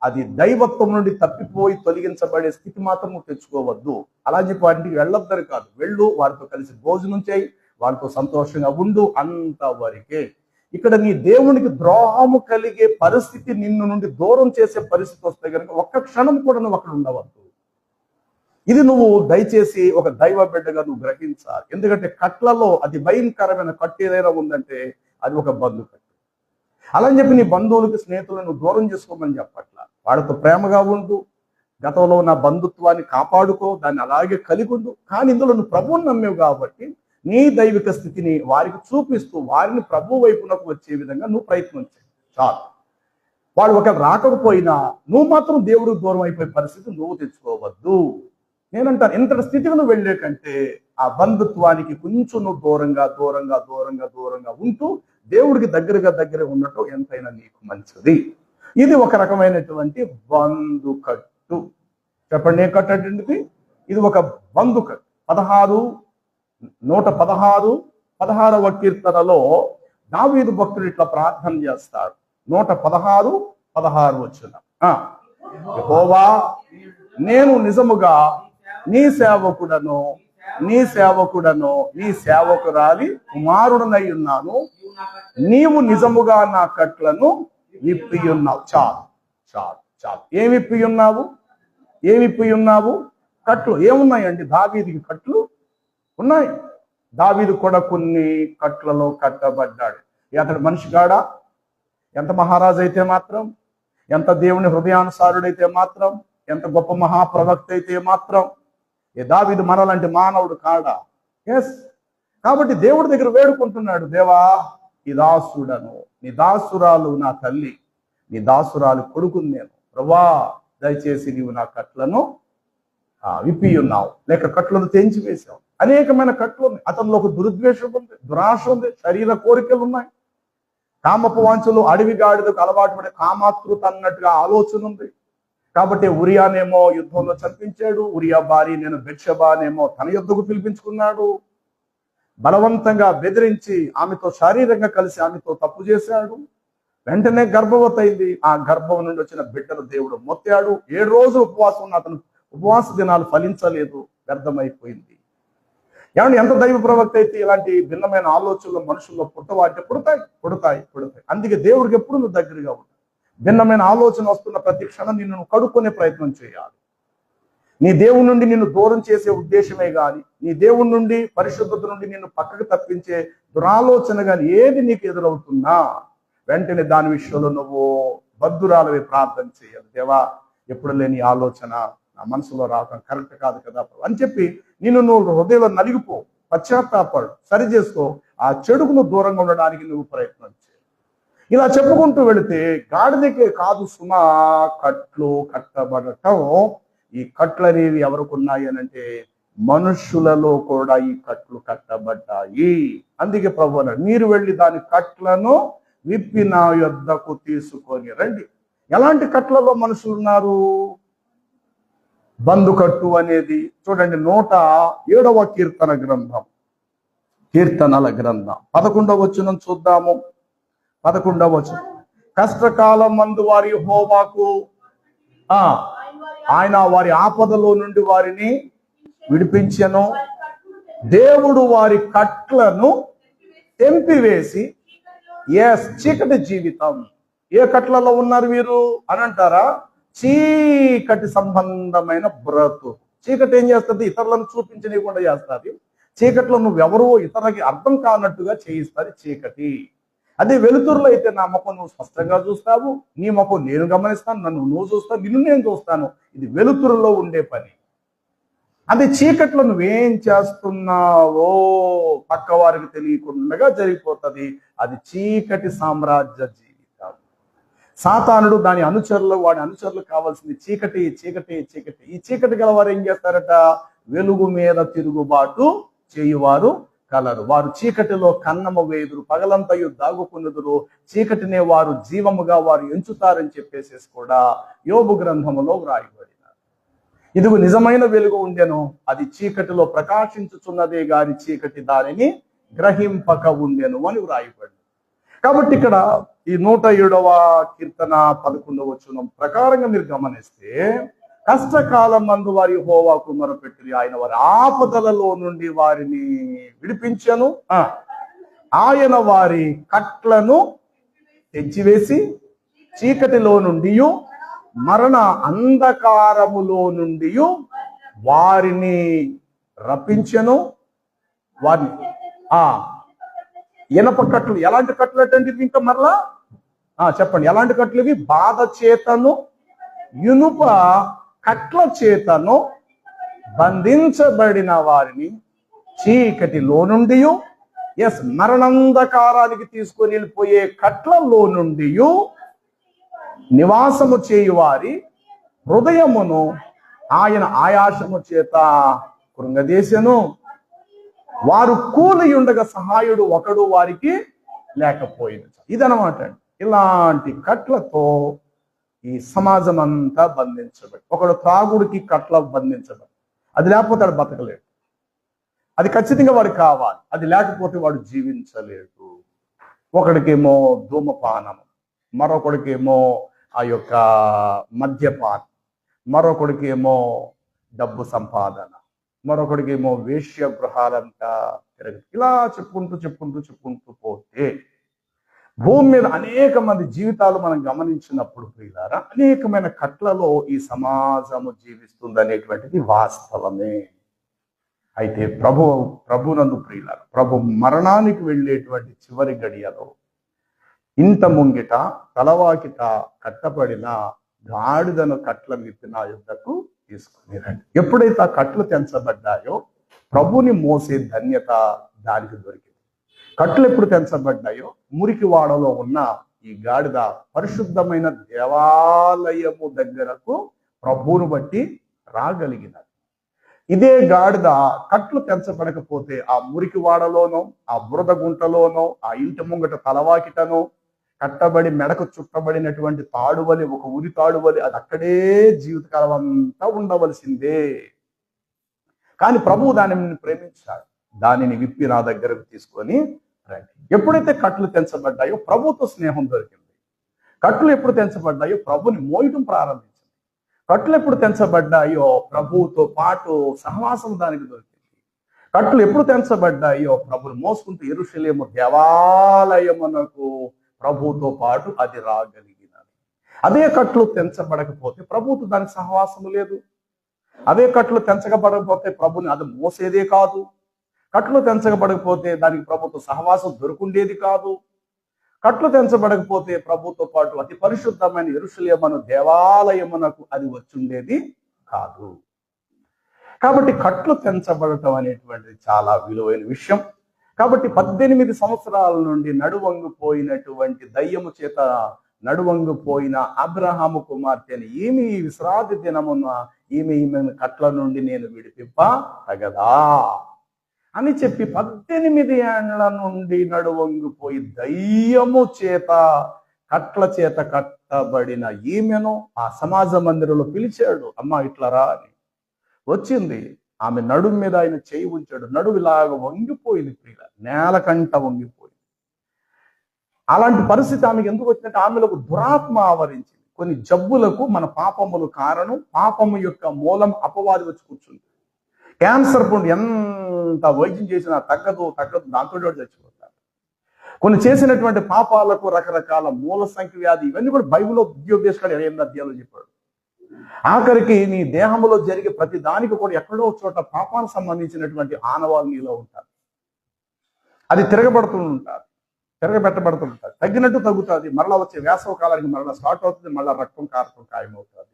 అది దైవత్వం నుండి తప్పిపోయి తొలగించబడే స్థితి మాత్రం నువ్వు తెచ్చుకోవద్దు. అలా చెప్పి వాటికి వెళ్ళొద్దని కాదు, వెళ్ళు, వారితో కలిసి భోజనం చేయి, వాళ్ళతో సంతోషంగా ఉండు, అంతవరకే. ఇక్కడ నీ దేవునికి ద్రోహము కలిగే పరిస్థితి నిన్ను నుండి దూరం చేసే పరిస్థితి వస్తే కనుక ఒక్క క్షణం కూడా నువ్వు అక్కడ ఉండవద్దు. ఇది నువ్వు దయచేసి ఒక దైవ బిడ్డగా నువ్వు గ్రహించాలి. ఎందుకంటే కట్లలో అతి భయంకరమైన కట్టు ఏదైనా ఉందంటే అది ఒక బంధు కట్టు. అలా అని చెప్పి నీ బంధువులకి, స్నేహితులను నువ్వు దూరం చేసుకోమని చెప్పట్లా. వాళ్ళతో ప్రేమగా ఉండు, గతంలో ఉన్న బంధుత్వాన్ని కాపాడుకో, దాన్ని అలాగే కలిగి ఉండు. కానీ ఇందులో నువ్వు ప్రభువుని నమ్మేవు కాబట్టి నీ దైవిక స్థితిని వారికి చూపిస్తూ వారిని ప్రభు వైపునకు వచ్చే విధంగా నువ్వు ప్రయత్నం చేయి. చాలు. వాడు ఒక రాకపోయినా నువ్వు మాత్రం దేవుడికి దూరం అయిపోయే పరిస్థితి నువ్వు తెచ్చుకోవద్దు. నేనంటాను, ఇంతటి స్థితికి నువ్వు వెళ్ళే కంటే ఆ బంధుత్వానికి కొంచెం నువ్వు దూరంగా ఉంటూ దేవుడికి దగ్గర ఉన్నట్టు ఎంతైనా నీకు మంచిది. ఇది ఒక రకమైనటువంటి బంధుకట్టు. చెప్పండి, ఏం కట్టండి? ఇది ఒక బంధుకట్టు. 116వ కీర్తనలో దావీదు భక్తుడు ఇట్లా ప్రార్థన చేస్తాడు. 116 వచనం. యెహోవా, నేను నిజముగా నీ సేవకుడను నీ సేవకురాలి కుమారుడనై ఉన్నాను. నీవు నిజముగా నా కట్లను విప్పి ఉన్నావు. చాలు. ఏమి విప్పి ఉన్నావు? కట్లు ఏమున్నాయండి? దావీదుకి కట్లు ఉన్నాయి. దావీదు కూడా కొన్ని కట్లలో కట్టబడ్డాడు. అతడు మనిషి కాడా? ఎంత మహారాజు అయితే మాత్రం, ఎంత దేవుని హృదయానుసారుడైతే మాత్రం, ఎంత గొప్ప మహాప్రవక్త అయితే మాత్రం దావీదు మనలాంటి మానవుడు కాడా? ఎస్. కాబట్టి దేవుడి దగ్గర వేడుకుంటున్నాడు, దేవా, నీ దాసుడను, నీ దాసురాలు నా తల్లి, నీ దాసురాలు కొడుకుని నేను. ప్రభువా, దయచేసి నీవు నా కట్లను విప్పి ఉన్నావు, లేక కట్లను తెంచి వేసావు. అనేకమైన కట్లు ఉన్నాయి. అతనిలో ఒక దురుద్వేషం ఉంది, దురాశ ఉంది, శరీర కోరికలు ఉన్నాయి, కామపు వాంఛలు, అడవి గాడిదకు అలవాటు పడే కామాతృత అన్నట్టుగా ఆలోచన ఉంది. కాబట్టి ఉరియానేమో యుద్ధంలో చంపించాడు. ఉరియా భార్య నేను బెత్షెబానేమో తన యుద్ధకు పిలిపించుకున్నాడు. బలవంతంగా బెదిరించి ఆమెతో శారీరకంగా కలిసి ఆమెతో తప్పు చేశాడు. వెంటనే గర్భవతి అయింది. ఆ గర్భం నుండి వచ్చిన బిడ్డను దేవుడు మొత్తాడు. 7 రోజులు ఉపవాసం ఉన్న అతను ఉపవాస దినాలు ఫలించలేదు, వ్యర్థమైపోయింది. ఏమంటే ఎంత దైవ ప్రవక్త అయితే ఇలాంటి భిన్నమైన ఆలోచనలు మనుషుల్లో పుట్టవాటే పుడతాయి. అందుకే దేవుడికి ఎప్పుడు నువ్వు దగ్గరగా ఉంటావు. భిన్నమైన ఆలోచన వస్తున్న ప్రతి క్షణం నిన్ను కడుక్కునే ప్రయత్నం చేయాలి. నీ దేవుడి నుండి నిన్ను దూరం చేసే ఉద్దేశమే గాని, నీ దేవుడి నుండి పరిశుద్ధత నుండి నిన్ను పక్కకు తప్పించే దురాలోచన గాని ఏది నీకు ఎదురవుతున్నా వెంటనే దాని విషయంలో నువ్వు బద్దురాలవి ప్రార్థన చేయాలి. దేవా, ఎప్పుడు లేని ఆలోచన నా మనసులో రావటం కరెక్ట్ కాదు కదా అని చెప్పి నువ్వు హృదయంలో నలిగిపో, పశ్చాత్తాపడు, సరి చేసుకో. ఆ చెడుకు నువ్వు దూరంగా ఉండడానికి నువ్వు ప్రయత్నం చేయి. ఇలా చెప్పుకుంటూ వెళితే గాడిదకే కాదు సుమా కట్లు కట్టబడటం. ఈ కట్లు అనేవి ఎవరికి ఉన్నాయి అని అంటే మనుషులలో కూడా ఈ కట్లు కట్టబడ్డాయి. అందుకే ప్రభు అన్నాడు, మీరు వెళ్ళి దాని కట్లను విప్పి నా యొద్దకు తీసుకొని రండి. ఎలాంటి కట్లలో మనుషులు ఉన్నారు? బంధుకట్టు అనేది చూడండి, 107వ కీర్తనల గ్రంథం 11వ వచనం చూద్దాము. 11వ వచనం. కష్టకాలం మందు వారి యెహోవాకు ఆయన వారి ఆపదలో నుండి వారిని విడిపించెను. దేవుడు వారి కట్లను తెంపివేసి, చీకటి జీవితం. ఏ కట్లలో ఉన్నారు వీరు అని అంటారా? చీకటి సంబంధమైన బ్రతుకు. చీకటి ఏం చేస్తుంది? ఇతరులను చూపించనీయకుండా చేస్తుంది. చీకట్లో నువ్వెవరో ఇతరులకి అర్థం కానట్టుగా చేయిస్తుంది చీకటి. అదే వెలుతురులో అయితే నా ముఖం నువ్వు స్పష్టంగా చూస్తావు, నీ ముఖం నేను గమనిస్తాను, నన్ను నువ్వు చూస్తావు, నిన్ను నేను చూస్తాను. ఇది వెలుతురులో ఉండే పని. అదే చీకట్లో నువ్వేం చేస్తున్నావో పక్క వారికి తెలియకుండా జరిగిపోతుంది. అది చీకటి సామ్రాజ్య జీవితం. సాతానుడు వాడి అనుచరులు కావాల్సింది చీకటి. ఈ చీకటి గల వారు ఏం చేస్తారట? వెలుగు మీద తిరుగుబాటు చేయువారు కలరు. వారు చీకటిలో కన్నము వేదురు, పగలంతయు దాగుకున్నదురు, చీకటినే వారు జీవముగా వారు ఎంచుతారని చెప్పేసేసి కూడా యోబు గ్రంథములో వ్రాయబడినారు. ఇదిగో నిజమైన వెలుగు ఉండెను, అది చీకటిలో ప్రకాశించుచున్నదే గాని చీకటి దానిని గ్రహింపక ఉండెను అని వ్రాయబడింది. కాబట్టి ఇక్కడ ఈ 107వ కీర్తన 11వ వచనం ప్రకారంగా మీరు గమనిస్తే, కష్టకాలం మందు వారి యెహోవాకు మొరపెట్టిరి, ఆయన వారి ఆపదలలో నుండి వారిని విడిపించెను. ఆయన వారి కట్లను తెంచివేసి చీకటిలో నుండి మరణ అంధకారములో నుండి వారిని రప్పించెను. వారిని ఇనప కట్లు. ఎలాంటి కట్లు అంటే ఇంకా మరలా చెప్పండి, ఎలాంటి కట్లు ఇవి? బాధ చేతను ఇనుప కట్ల చేతను బంధించబడిన వారిని చీకటిలో నుండి, మరణంధకారానికి తీసుకొని వెళ్ళిపోయే కట్లలో నుండి నివాసము చేయువారి హృదయమును ఆయన ఆయాసము చేత కృంగదీసెను. వారు కూలి ఉండగా సహాయుడు ఒకడు వారికి లేకపోయింది. ఇదనమాట. ఇలాంటి కట్లతో ఈ సమాజం అంతా బంధించబడి, ఒకడు త్రాగుడికి కట్ల బంధించబడి, అది లేకపోతే వాడు బతకలేడు. అది ఖచ్చితంగా వాడు కావాలి, అది లేకపోతే వాడు జీవించలేడు. ఒకడికేమో ధూమపానము, మరొకడికేమో ఆ యొక్క మద్యపానం, మరొకడికేమో డబ్బు సంపాదన, మరొకడికేమో వేశ్య గృహాలంతా తిరగదు. ఇలా చెప్పుకుంటూ పోతే భూమి మీద అనేక మంది జీవితాలు మనం గమనించినప్పుడు ప్రియులారా, అనేకమైన కట్లలో ఈ సమాజము జీవిస్తుంది అనేటువంటిది వాస్తవమే. అయితే ప్రభునందు ప్రియులారా, ప్రభు మరణానికి వెళ్ళేటువంటి చివరి గడియలో ఇంత ముంగిట తలవాకిట కట్టబడిన గాడిదను కట్ల విప్పి నా యుద్ధకు తీసుకుని రండి. ఎప్పుడైతే ఆ కట్లు తెంచబడ్డాయో ప్రభుని మోసే ధన్యత దానికి దొరికింది. కట్లు ఎప్పుడు తెంచబడ్డాయో మురికి వాడలో ఉన్న ఈ గాడిద పరిశుద్ధమైన దేవాలయము దగ్గరకు ప్రభువును బట్టి రాగలిగినది. ఇదే గాడిద కట్లు తెంచబడకపోతే ఆ మురికి వాడలోనో, ఆ బురద గుంటలోనో, ఆ ఇంటి ముంగట తలవాకిటనో కట్టబడి మెడకు చుట్టబడినటువంటి తాడువలి, ఒక ఉరి తాడువలి, అది అక్కడే జీవితకాలం అంతా ఉండవలసిందే. కానీ ప్రభువు దానిని ప్రేమించాడు. దానిని విప్పి నా దగ్గరకు తీసుకొని రండి. ఎప్పుడైతే కట్లు తెంచబడ్డాయో ప్రభుతో స్నేహం దొరికింది. కట్లు ఎప్పుడు తెంచబడ్డాయో ప్రభుని మోయటం ప్రారంభించింది. కట్లు ఎప్పుడు తెంచబడ్డాయో ప్రభువుతో పాటు సహవాసం దానికి దొరికింది. కట్లు ఎప్పుడు తెంచబడ్డాయో ప్రభుని మోసుకుంటూ యెరూషలేము దేవాలయమునకు ప్రభువుతో పాటు అది రాగలిగినది. అదే కట్లు తెంచబడకపోతే ప్రభువుతో దానికి సహవాసము లేదు. అదే కట్లు తెంచబడకపోతే ప్రభుని అది మోసేదే కాదు. కట్లు తెంచబడకపోతే దానికి ప్రభుతో సహవాసం దొరుకుండేది కాదు. కట్లు తెంచబడకపోతే ప్రభుతో పాటు అతి పరిశుద్ధమైన యెరూషలేము దేవాలయమునకు అది వచ్చుండేది కాదు. కాబట్టి కట్లు తెంచబడటం అనేటువంటిది చాలా విలువైన విషయం. కాబట్టి 18 సంవత్సరాల నుండి నడువంగిపోయినటువంటి దయ్యము చేత నడువంగిపోయిన అబ్రహాము కుమార్తెని ఈమె ఈ విశ్రాంతి దినమున ఈమె కట్ల నుండి నేను విడిపింప తగదా అని చెప్పి 18 ఏళ్ల నుండి నడువంగిపోయి దయ్యము చేత కట్ల చేత కట్టబడిన ఈమెను ఆ సమాజ మందిరంలో పిలిచాడు. అమ్మ ఇట్లా రా అని వచ్చింది. ఆమె నడుము మీద ఆయన చేయి ఉంచాడు. నడువులాగా వంగిపోయింది ప్రియుల, నేలకంట వంగిపోయింది. అలాంటి పరిస్థితి ఆమెకు ఎందుకు వచ్చిందంటే ఆమెలకు దురాత్మ ఆవరించింది. కొన్ని జబ్బులకు మన పాపములు కారణం, పాపము యొక్క మూలం అపవాది వచ్చి కూర్చుంది. క్యాన్సర్ పుండు ఎంత వైద్యం చేసినా తగ్గదు, దాంతో చచ్చిపోతారు. కొన్ని చేసినటువంటి పాపాలకు రకరకాల మూల సంఖ్య వ్యాధి, ఇవన్నీ కూడా బైబిల్లో ఉద్యోగేశ్వరుడు 8 అధ్యాయాలు చెప్పాడు. ఆఖరికి నీ దేహంలో జరిగే ప్రతి దానికి కూడా ఎక్కడో చోట పాపానికి సంబంధించినటువంటి ఆనవాళ్ళు నీలో ఉంటారు. అది తిరగబెట్టబడుతుంటారు. తగ్గినట్టు తగ్గుతుంది. మరలా వచ్చే వేసవ కాలానికి మరలా స్టార్ట్ అవుతుంది. మళ్ళా రక్తం కారకం ఖాయమవుతుంది.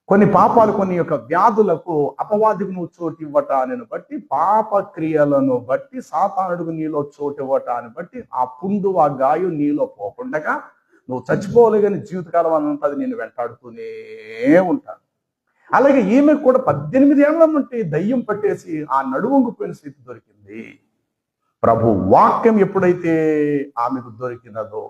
కొన్ని పాపాలు, కొన్ని యొక్క వ్యాధులకు అపవాదికి నువ్వు చోటు ఇవ్వటాన్ని బట్టి, పాప క్రియలను బట్టి, సాతానుడికి నీలో చోటు ఇవ్వటాన్ని బట్టి ఆ పుండు, ఆ గాయం నీలో పోకుండా నువ్వు చచ్చిపోలేని జీవితకాలం అంతా అది నేను వెంటాడుతూనే ఉంటాను. అలాగే ఈమె కూడా 18 ఏళ్ల నుండి దయ్యం పట్టేసి ఆ నడువంగిపోయిన స్థితి దొరికింది. ప్రభు వాక్యం ఎప్పుడైతే ఆమెకు దొరికినదో,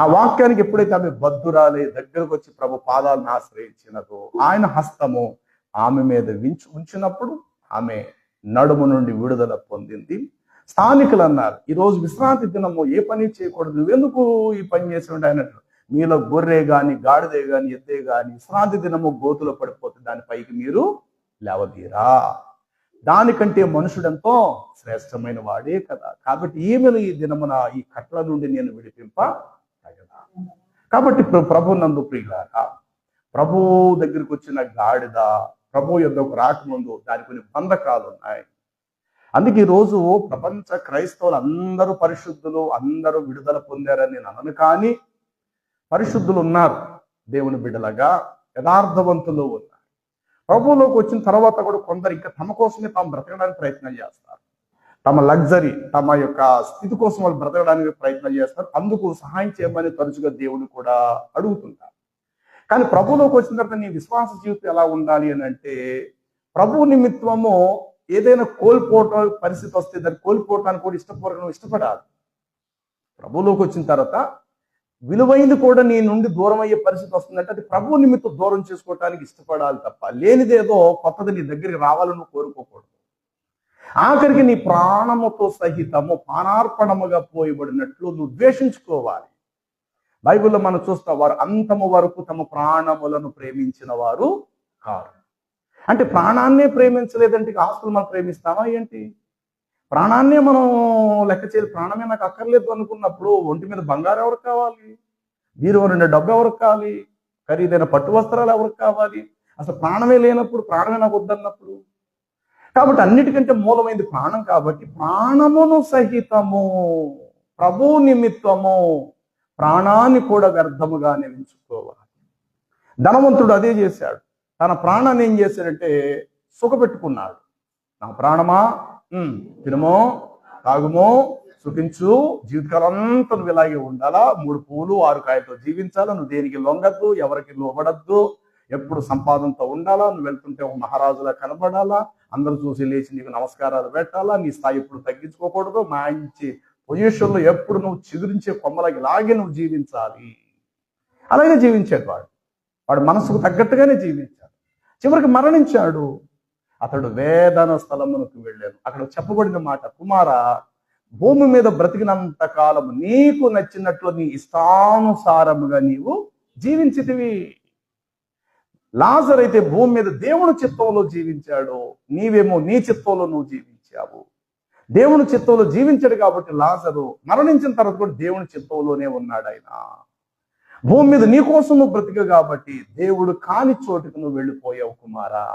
ఆ వాక్యానికి ఎప్పుడైతే ఆమె బద్ధురాలే దగ్గరకు వచ్చి ప్రభు పాదాలను ఆశ్రయించినదో, ఆయన హస్తము ఆమె మీద ఉంచినప్పుడు ఆమె నడుము నుండి విడుదల పొందింది. స్థానికులు అన్నారు, ఈరోజు విశ్రాంతి దినము ఏ పని చేయకూడదు, నువ్వెందుకు ఈ పని చేసి ఉండే అన్నట్టు. మీలో గొర్రె గాని, గాడిదే గాని, ఎద్దే గాని విశ్రాంతి దినము గోతులో పడిపోతే దాని పైకి మీరు లేవదీరా. దానికంటే మనుషుడంతో శ్రేష్టమైన వాడే కదా. కాబట్టి ఈమెను ఈ దినమున ఈ కట్ల నుండి నేను విడిపింప తగదా. కాబట్టి ప్రభు నందు ప్రియులారా, ప్రభు దగ్గరికి వచ్చిన గాడిద ప్రభు యొద్దకు రాకముందు దాని కొన్ని బంధకాలు ఉన్నాయి. అందుకే ఈరోజు ప్రపంచ క్రైస్తవులు అందరూ పరిశుద్ధులు, అందరూ విడుదల పొందారని నేను అనను. కానీ పరిశుద్ధులు ఉన్నారు, దేవుని బిడ్డలుగా యథార్థవంతులు ఉన్నారు. ప్రభువులోకి వచ్చిన తర్వాత కూడా కొందరు ఇంకా తమ కోసమే తాము బ్రతకడానికి ప్రయత్నం చేస్తారు. తమ లగ్జరీ, తమ యొక్క స్థితి కోసం వాళ్ళు బ్రతకడానికి ప్రయత్నం చేస్తారు. అందుకు సహాయం చేయమని తరచుగా దేవుడు కూడా అడుగుతుంటారు. కానీ ప్రభువులోకి వచ్చిన తర్వాత నీ విశ్వాస జీవితం ఎలా ఉండాలి అని అంటే, ప్రభు నిమిత్తము ఏదైనా కోల్పోవటం పరిస్థితి వస్తే దాన్ని కోల్పోవటానికి కూడా ఇష్టపడాలి. ప్రభువులోకి వచ్చిన తర్వాత విలువైంది కూడా నీ నుండి దూరం అయ్యే పరిస్థితి వస్తుందంటే అది ప్రభు నిమిత్తం దూరం చేసుకోవటానికి ఇష్టపడాలి తప్ప, లేనిదేదో కొత్తది నీ దగ్గరికి రావాలని కోరుకోకూడదు. ఆఖరికి నీ ప్రాణముతో సహితము పానార్పణముగా పోయబడినట్లు నువ్వు ద్వేషించుకోవాలి. బైబిల్లో మనం చూస్తాం, వారు అంతము వరకు తమ ప్రాణములను ప్రేమించిన వారు కారు. అంటే ప్రాణాన్నే ప్రేమించలేదంటే ఆస్తులు మనం ప్రేమిస్తామా ఏంటి? ప్రాణాన్నే మనం లెక్క చేయాలి. ప్రాణమే నాకు అక్కర్లేదు అనుకున్నప్పుడు ఒంటి మీద బంగారం ఎవరికి కావాలి? బీరువా నిండా డబ్బు ఎవరికి కావాలి? ఖరీదైన పట్టు వస్త్రాలు ఎవరికి కావాలి? అసలు ప్రాణమే లేనప్పుడు, ప్రాణమే నాకు వద్దన్నప్పుడు. కాబట్టి అన్నిటికంటే మూలమైంది ప్రాణం. కాబట్టి ప్రాణమును సహితము ప్రభు నిమిత్తము ప్రాణాన్ని కూడా వ్యర్థముగానే ఎంచుకోవాలి. ధనవంతుడు అదే చేశాడు. తన ప్రాణాన్ని ఏం చేశాడంటే సుఖపెట్టుకున్నాడు. నా ప్రాణమా తినమో తాగుమో సుఖించు, జీవితకాలం అంతా నువ్వు ఇలాగే ఉండాలా, 3 పూలు 6 కాయలతో జీవించాలా, నువ్వు దేనికి లొంగద్దు, ఎవరికి లోబడద్దు, ఎప్పుడు సంపాదనతో ఉండాలా, నువ్వు వెళ్తుంటే ఒక మహారాజులా కనబడాలా, అందరూ చూసి లేచి నీకు నమస్కారాలు పెట్టాలా, నీ స్థాయి ఎప్పుడు తగ్గించుకోకూడదు, మంచి పొజిషన్లో ఎప్పుడు నువ్వు చిగురించే కొమ్మలకి ఇలాగే నువ్వు జీవించాలి. అలాగే జీవించాడు వాడు మనసుకు తగ్గట్టుగానే జీవించాడు. చివరికి మరణించాడు. అతడు వేదన స్థలమునకు వెళ్ళాను. అక్కడ చెప్పబడిన మాట, కుమారా, భూమి మీద బ్రతికినంత కాలం నీకు నచ్చినట్లు నీ ఇష్టానుసారముగా నీవు జీవించితివి. లాజరు అయితే భూమి మీద దేవుని చిత్తంలో జీవించాడు, నీవేమో నీ చిత్తంలో నువ్వు జీవించావు. దేవుని చిత్తంలో జీవించాడు కాబట్టి లాజరు మరణించిన తర్వాత కూడా దేవుని చిత్తంలోనే ఉన్నాడు. ఆయన భూమి మీద నీ కోసం నువ్వు బ్రతిక కాబట్టి దేవుడు కాని చోటుకు నువ్వు వెళ్ళిపోయావు. కుమారా,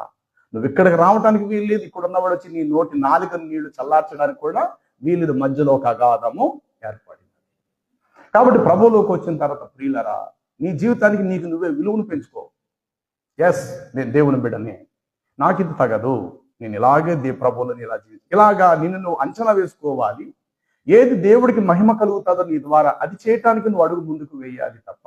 నువ్వు ఇక్కడికి రావడానికి వీల్లేదు. ఇక్కడ ఉన్నవాడు వచ్చి నీ నోటి నాలుక నీళ్లు చల్లార్చడానికి కూడా వీళ్ళు మధ్యలో ఒక అగాధము ఏర్పడింది. కాబట్టి ప్రభువులోకి వచ్చిన తర్వాత ప్రియులరా, నీ జీవితానికి నీకు నువ్వే విలువను పెంచుకో. ఎస్, నేను దేవుని బిడ్డని, నాకు ఇది తగదు, నేను ఇలాగే ప్రభువులను ఇలా ఇలాగా నిన్ను నువ్వు అంచనా వేసుకోవాలి. ఏది దేవుడికి మహిమ కలుగుతుందో నీ ద్వారా అది చేయటానికి నువ్వు అడుగు ముందుకు వేయాలి తప్ప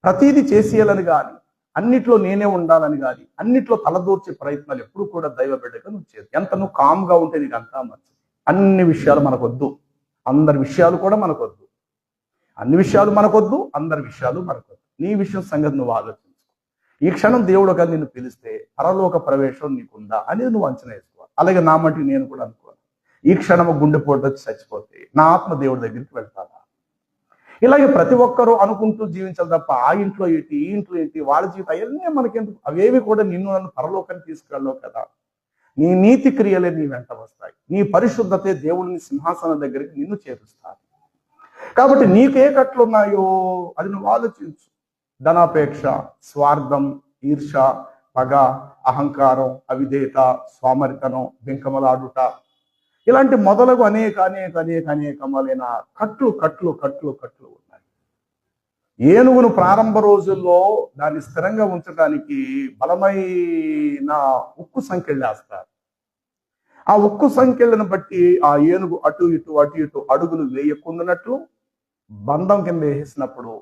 ప్రతీది చేసేయాలని కానీ, అన్నిట్లో నేనే ఉండాలని కానీ, అన్నిట్లో తలదూర్చే ప్రయత్నాలు ఎప్పుడు కూడా దైవ బిడ్డగా నువ్వు చేయదు. ఎంత నువ్వు కామ్గా ఉంటే నీకు అంతా మంచిది. అన్ని విషయాలు మనకొద్దు, అందరి విషయాలు కూడా మనకొద్దు. అన్ని విషయాలు మనకొద్దు, అందరి విషయాలు మనకొద్దు. నీ విషయం సంగతి నువ్వు ఆలోచించుకో. ఈ క్షణం దేవుడు కానీ నిన్ను పిలిస్తే పరలోక ప్రవేశం నీకుందా అనేది నువ్వు అంచనా వేసుకోవాలి. అలాగే నా మటుకు నేను కూడా అనుకోను, ఈ క్షణము గుండెపోటు వచ్చి చచ్చిపోతే నా ఆత్మ దేవుడి దగ్గరికి వెళ్తానా? ఇలాగే ప్రతి ఒక్కరూ అనుకుంటూ జీవించాలి తప్ప ఆ ఇంట్లో ఏంటి, ఈ ఇంట్లో ఏంటి, వాళ్ళ జీవితం అవన్నీ మనకెందుకు? అవేవి కూడా నిన్ను నన్ను పరలోకాన్ని తీసుకెళ్ళవు కదా. నీ నీతి క్రియలే నీ వెంట వస్తాయి. నీ పరిశుద్ధతే దేవుడిని సింహాసనం దగ్గరికి నిన్ను చేరుస్తాయి. కాబట్టి నీకే కట్లు ఉన్నాయో అది నువ్వు ఆలోచించు. ధనాపేక్ష, స్వార్థం, ఈర్ష, పగ, అహంకారం, అవిధేయత, స్వామరితనం, బెంకమలాడుట, ఇలాంటి మొదలగు అనేకమైన కట్లు ఉన్నాయి. ఏనుగును ప్రారంభ రోజుల్లో దాన్ని స్థిరంగా ఉంచడానికి బలమైన ఉక్కు సంకెళ్ళు వేస్తారు. ఆ ఉక్కు సంకెళ్ళను బట్టి ఆ ఏనుగు అటు ఇటు అడుగులు వేయకుండానట్లు బంధం కింద వేసినప్పుడు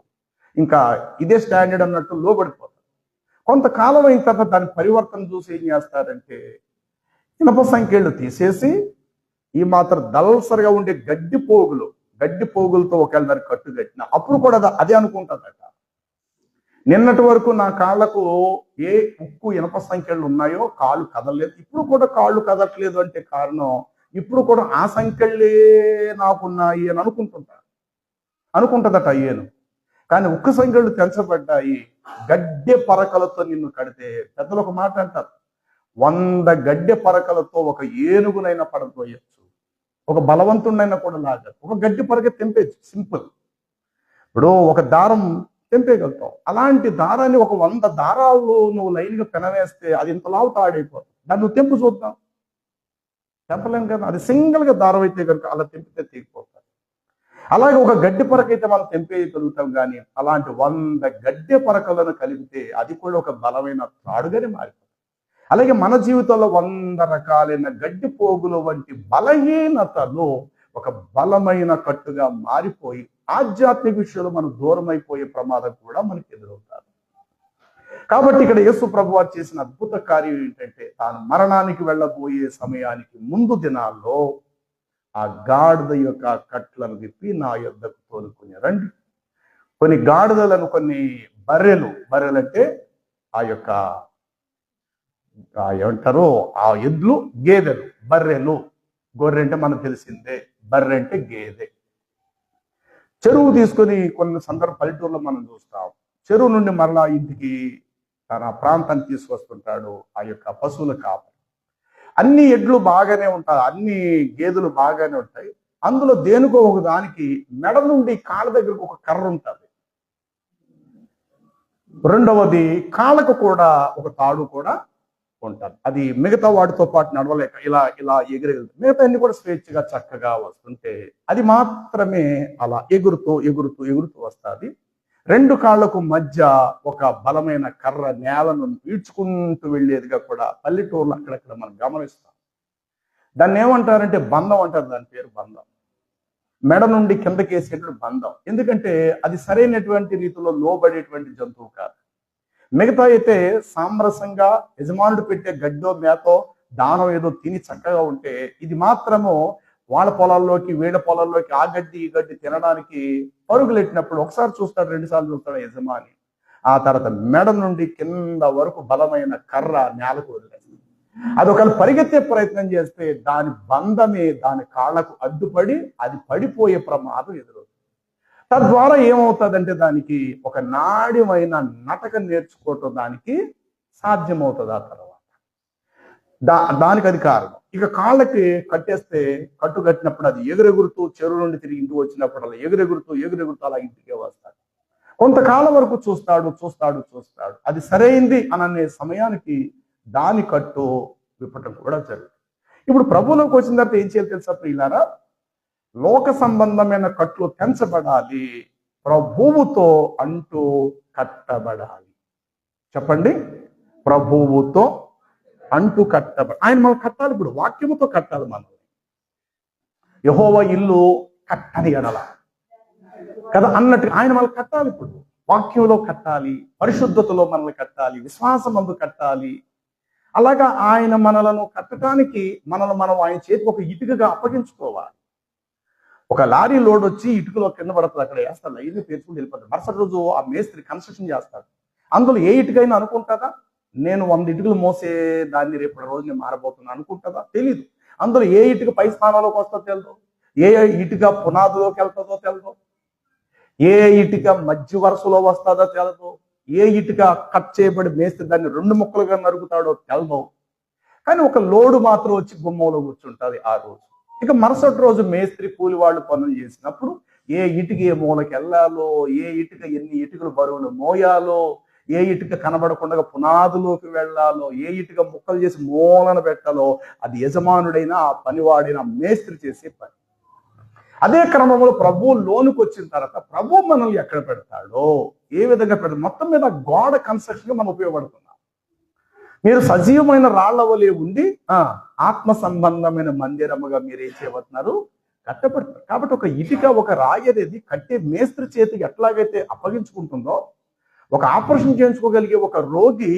ఇంకా ఇదే స్టాండర్డ్ అన్నట్టు లోబడిపోతారు. కొంతకాలం అయిన తర్వాత దాని పరివర్తన చూసి ఏం చేస్తారంటే ఇనప సంకెళ్ళు తీసేసి ఈ మాత్రం దల్సరిగా ఉండే గడ్డి పోగులతో ఒకవేళ దాన్ని కట్టు కట్టిన అప్పుడు కూడా అదే అనుకుంటుందట. నిన్నటి వరకు నా కాళ్ళకు ఏ ఉక్కు ఇనప సంఖ్యలు ఉన్నాయో కాళ్ళు కదలలేదు, ఇప్పుడు కూడా కాళ్ళు కదలట్లేదు అంటే కారణం ఇప్పుడు కూడా ఆ సంఖ్యలే నాకున్నాయి అని అనుకుంటుందట అయ్యేను. కానీ ఉక్కు సంఖ్యలు తెంచబడ్డాయి. గడ్డె పరకలతో నిన్ను కడితే, పెద్దలు ఒక మాట అంటారు, 100 గడ్డె పరకలతో ఒక ఏనుగునైనా పడపోయచ్చు, ఒక బలవంతుడినైనా కూడా లాగదు. ఒక గడ్డి పరక తెంపేచ్చు, సింపుల్. ఇప్పుడు ఒక దారం తెంపేయగలుగుతావు. అలాంటి దారాన్ని ఒక 100 దారాలు నువ్వు లైన్గా పెనవేస్తే అది ఇంత లావు తాడైపోతుంది. దాన్ని నువ్వు తెంపు చూద్దాం, తెంపలేం కదా. అది సింగిల్గా దారం అయితే కనుక అలా తెంపితే తెగిపోతుంది. అలాగే ఒక గడ్డి పరక అయితే మనం తెంపేయగలుగుతాం, కానీ అలాంటి 100 గడ్డె పరకలను కలిపితే అది కూడా ఒక బలమైన తాడుగానే మారిపోతుంది. అలాగే మన జీవితంలో 100 రకాలైన గడ్డి పోగులు వంటి బలహీనతలు ఒక బలమైన కట్టుగా మారిపోయి ఆధ్యాత్మిక విషయంలో మనం దూరం అయిపోయే ప్రమాదం కూడా మనకి ఎదురవుతారు. కాబట్టి ఇక్కడ యేసు ప్రభువారు చేసిన అద్భుత కార్యం ఏంటంటే, తాను మరణానికి వెళ్ళబోయే సమయానికి ముందు దినాల్లో ఆ గాడిద యొక్క కట్లను విప్పి నా యొద్దకు తోలుకుని రండి. కొన్ని గాడిదలను, కొన్ని బర్రెలు అంటే ఆ యొక్క ఏమంటారు, ఆ ఎద్లు, గేదెలు, బర్రెలు. గొర్రె అంటే మనకు తెలిసిందే, బర్రె అంటే గేదె. చెరువు తీసుకొని కొన్ని పల్లెటూరులో మనం చూస్తాం. చెరువు నుండి మరలా ఇంటికి తన ప్రాంతాన్ని తీసుకొస్తుంటాడు ఆ యొక్క పశువుల కాపరి. అన్ని ఎడ్లు బాగానే ఉంటాయి, అన్ని గేదెలు బాగానే ఉంటాయి. అందులో దేనికో ఒక దానికి మెడ నుండి కాళ్ళ దగ్గరకు ఒక కర్ర ఉంటుంది. రెండవది కాళ్ళకు కూడా ఒక తాడు కూడా ఉంటుంది. అది మిగతా వాటితో పాటు నడవలేక ఇలా ఇలా ఎగిరెగుతుంది. మిగతా అన్ని కూడా స్వేచ్ఛగా చక్కగా వస్తుంటే అది మాత్రమే అలా ఎగురుతూ ఎగురుతూ ఎగురుతూ వస్తుంది. 2 కాళ్లకు మధ్య ఒక బలమైన కర్ర నేలను పీడ్చుకుంటూ వెళ్ళేదిగా కూడా పల్లెటూరులో అక్కడక్కడ మనం గమనిస్తాం. దాన్ని ఏమంటారంటే బంధం అంటారు. దాని పేరు బంధం. మెడ నుండి కిందకేసేటువంటి బంధం. ఎందుకంటే అది సరైనటువంటి రీతిలో లోబడేటువంటి జంతువు కాదు. మిగతా అయితే సామరస్యంగా యజమానుడు పెట్టే గడ్డో మేతో దానం ఏదో తిని చక్కగా ఉంటే, ఇది మాత్రము వాళ్ళ పొలాల్లోకి వీళ్ళ పొలాల్లోకి ఆ గడ్డి ఈ గడ్డి తినడానికి పరుగులెట్టినప్పుడు ఒకసారి చూస్తాడు, 2 సార్లు చూస్తాడు యజమాని. ఆ తర్వాత మెడ నుండి కింద వరకు బలమైన కర్ర నేలకు వదిలేస్తుంది. అది ఒకవేళ పరిగెత్తే ప్రయత్నం చేస్తే దాని బంధమే దాని కాళ్లకు అడ్డుపడి అది పడిపోయే ప్రమాదం ఎదురవుతుంది. తద్వారా ఏమవుతుందంటే దానికి ఒక నాణ్యమైన నటక నేర్చుకోవటం దానికి సాధ్యమవుతుంది. ఆ తర్వాత దానికి అది కారణం. ఇక కాళ్ళకి కట్టేస్తే, కట్టు కట్టినప్పుడు అది ఎగురెగురుతూ చెరువు నుండి తిరిగి ఇంటికి వచ్చినప్పుడు అలా ఎగురెగురుతూ అలా ఇంటికే వస్తాడు. కొంతకాలం వరకు చూస్తాడు. అది సరైంది అనే సమయానికి దాని కట్టు విప్పటం కూడా జరుగుతుంది. ఇప్పుడు ప్రభువులోకి వచ్చిన తర్వాత ఏం చేయాలి తెలుసా ప్రియులారా? లోక సంబంధమైన కట్లు తెంచబడాలి, ప్రభువుతో అంటూ కట్టబడాలి. చెప్పండి, ప్రభువుతో అంటూ కట్టబడాలి. ఆయన మనం కట్టాలి. ఇప్పుడు వాక్యముతో కట్టాలి. మనం యెహోవా ఇల్లు కట్టని ఎడల కదా అన్నట్టు ఆయన మనల్ని కట్టాలి. ఇప్పుడు వాక్యంలో కట్టాలి, పరిశుద్ధతలో మనల్ని కట్టాలి, విశ్వాసమందు కట్టాలి. అలాగా ఆయన మనలను కట్టడానికి మనం ఆయన చేతికి ఒక ఇటుకగా అప్పగించుకోవాలి. ఒక లారీ లోడ్ వచ్చి ఇటుకలో కింద పడుతుంది, అక్కడ వేస్తాడు, లైన్గా పేర్చుకుని వెళ్ళిపోతాడు. మరుసటి రోజు ఆ మేస్త్రి కన్స్ట్రక్షన్ చేస్తాడు. అందులో ఏ ఇటుకైనా అనుకుంటుందా నేను 100 ఇటుకలు మోసే దాన్ని రేపటి రోజు నేను మారబోతున్నాను అనుకుంటుందా? తెలీదు. అందులో ఏ ఇటుక పై స్థానంలోకి వస్తుందో తెలియదు, ఏ ఇటుక పునాదిలోకి వెళ్తుందో తెలియదు, ఏ ఇటుక మధ్య వరుసలో వస్తుందో తెలియదు, ఏ ఇటుక కట్ చేయబడి మేస్త్రి దాన్ని 2 ముక్కలుగా నరుగుతాడో తెలదు. కానీ ఒక లోడు మాత్రం వచ్చి గుమ్మంలో కూర్చుంటుంది ఆ రోజు. ఇక మరుసటి రోజు మేస్త్రి కూలి వాళ్ళు పనులు చేసినప్పుడు ఏ ఇటుక ఏ మూలకి వెళ్ళాలో, ఏ ఇటుక ఎన్ని ఇటుకలు బరువులు మోయాలో, ఏ ఇటుక కనబడకుండా పునాదులోకి వెళ్ళాలో, ఏ ఇటుక ముక్కలు చేసి మూలన పెట్టాలో అది యజమానుడైనా ఆ పనివాడైనా మేస్త్రి చేసే పని. అదే క్రమంలో ప్రభువు లోనికి వచ్చిన తర్వాత ప్రభువు మనల్ని ఎక్కడ పెడతాడో, ఏ విధంగా పెడతాడు, మొత్తం మీద గోడ కన్స్ట్రక్షన్ గా మనం ఉపయోగపడుతున్నాం. మీరు సజీవమైన రాళ్ల వలె ఉండి ఆత్మ సంబంధమైన మందిరముగా మీరు ఏం చేయబోతున్నారు, కట్టబడతారు. కాబట్టి ఒక ఇటుక, ఒక రాయి అనేది కట్టే మేస్త్రి చేతికి ఎట్లాగైతే అప్పగించుకుంటుందో, ఒక ఆపరేషన్ చేయించుకోగలిగే ఒక రోగి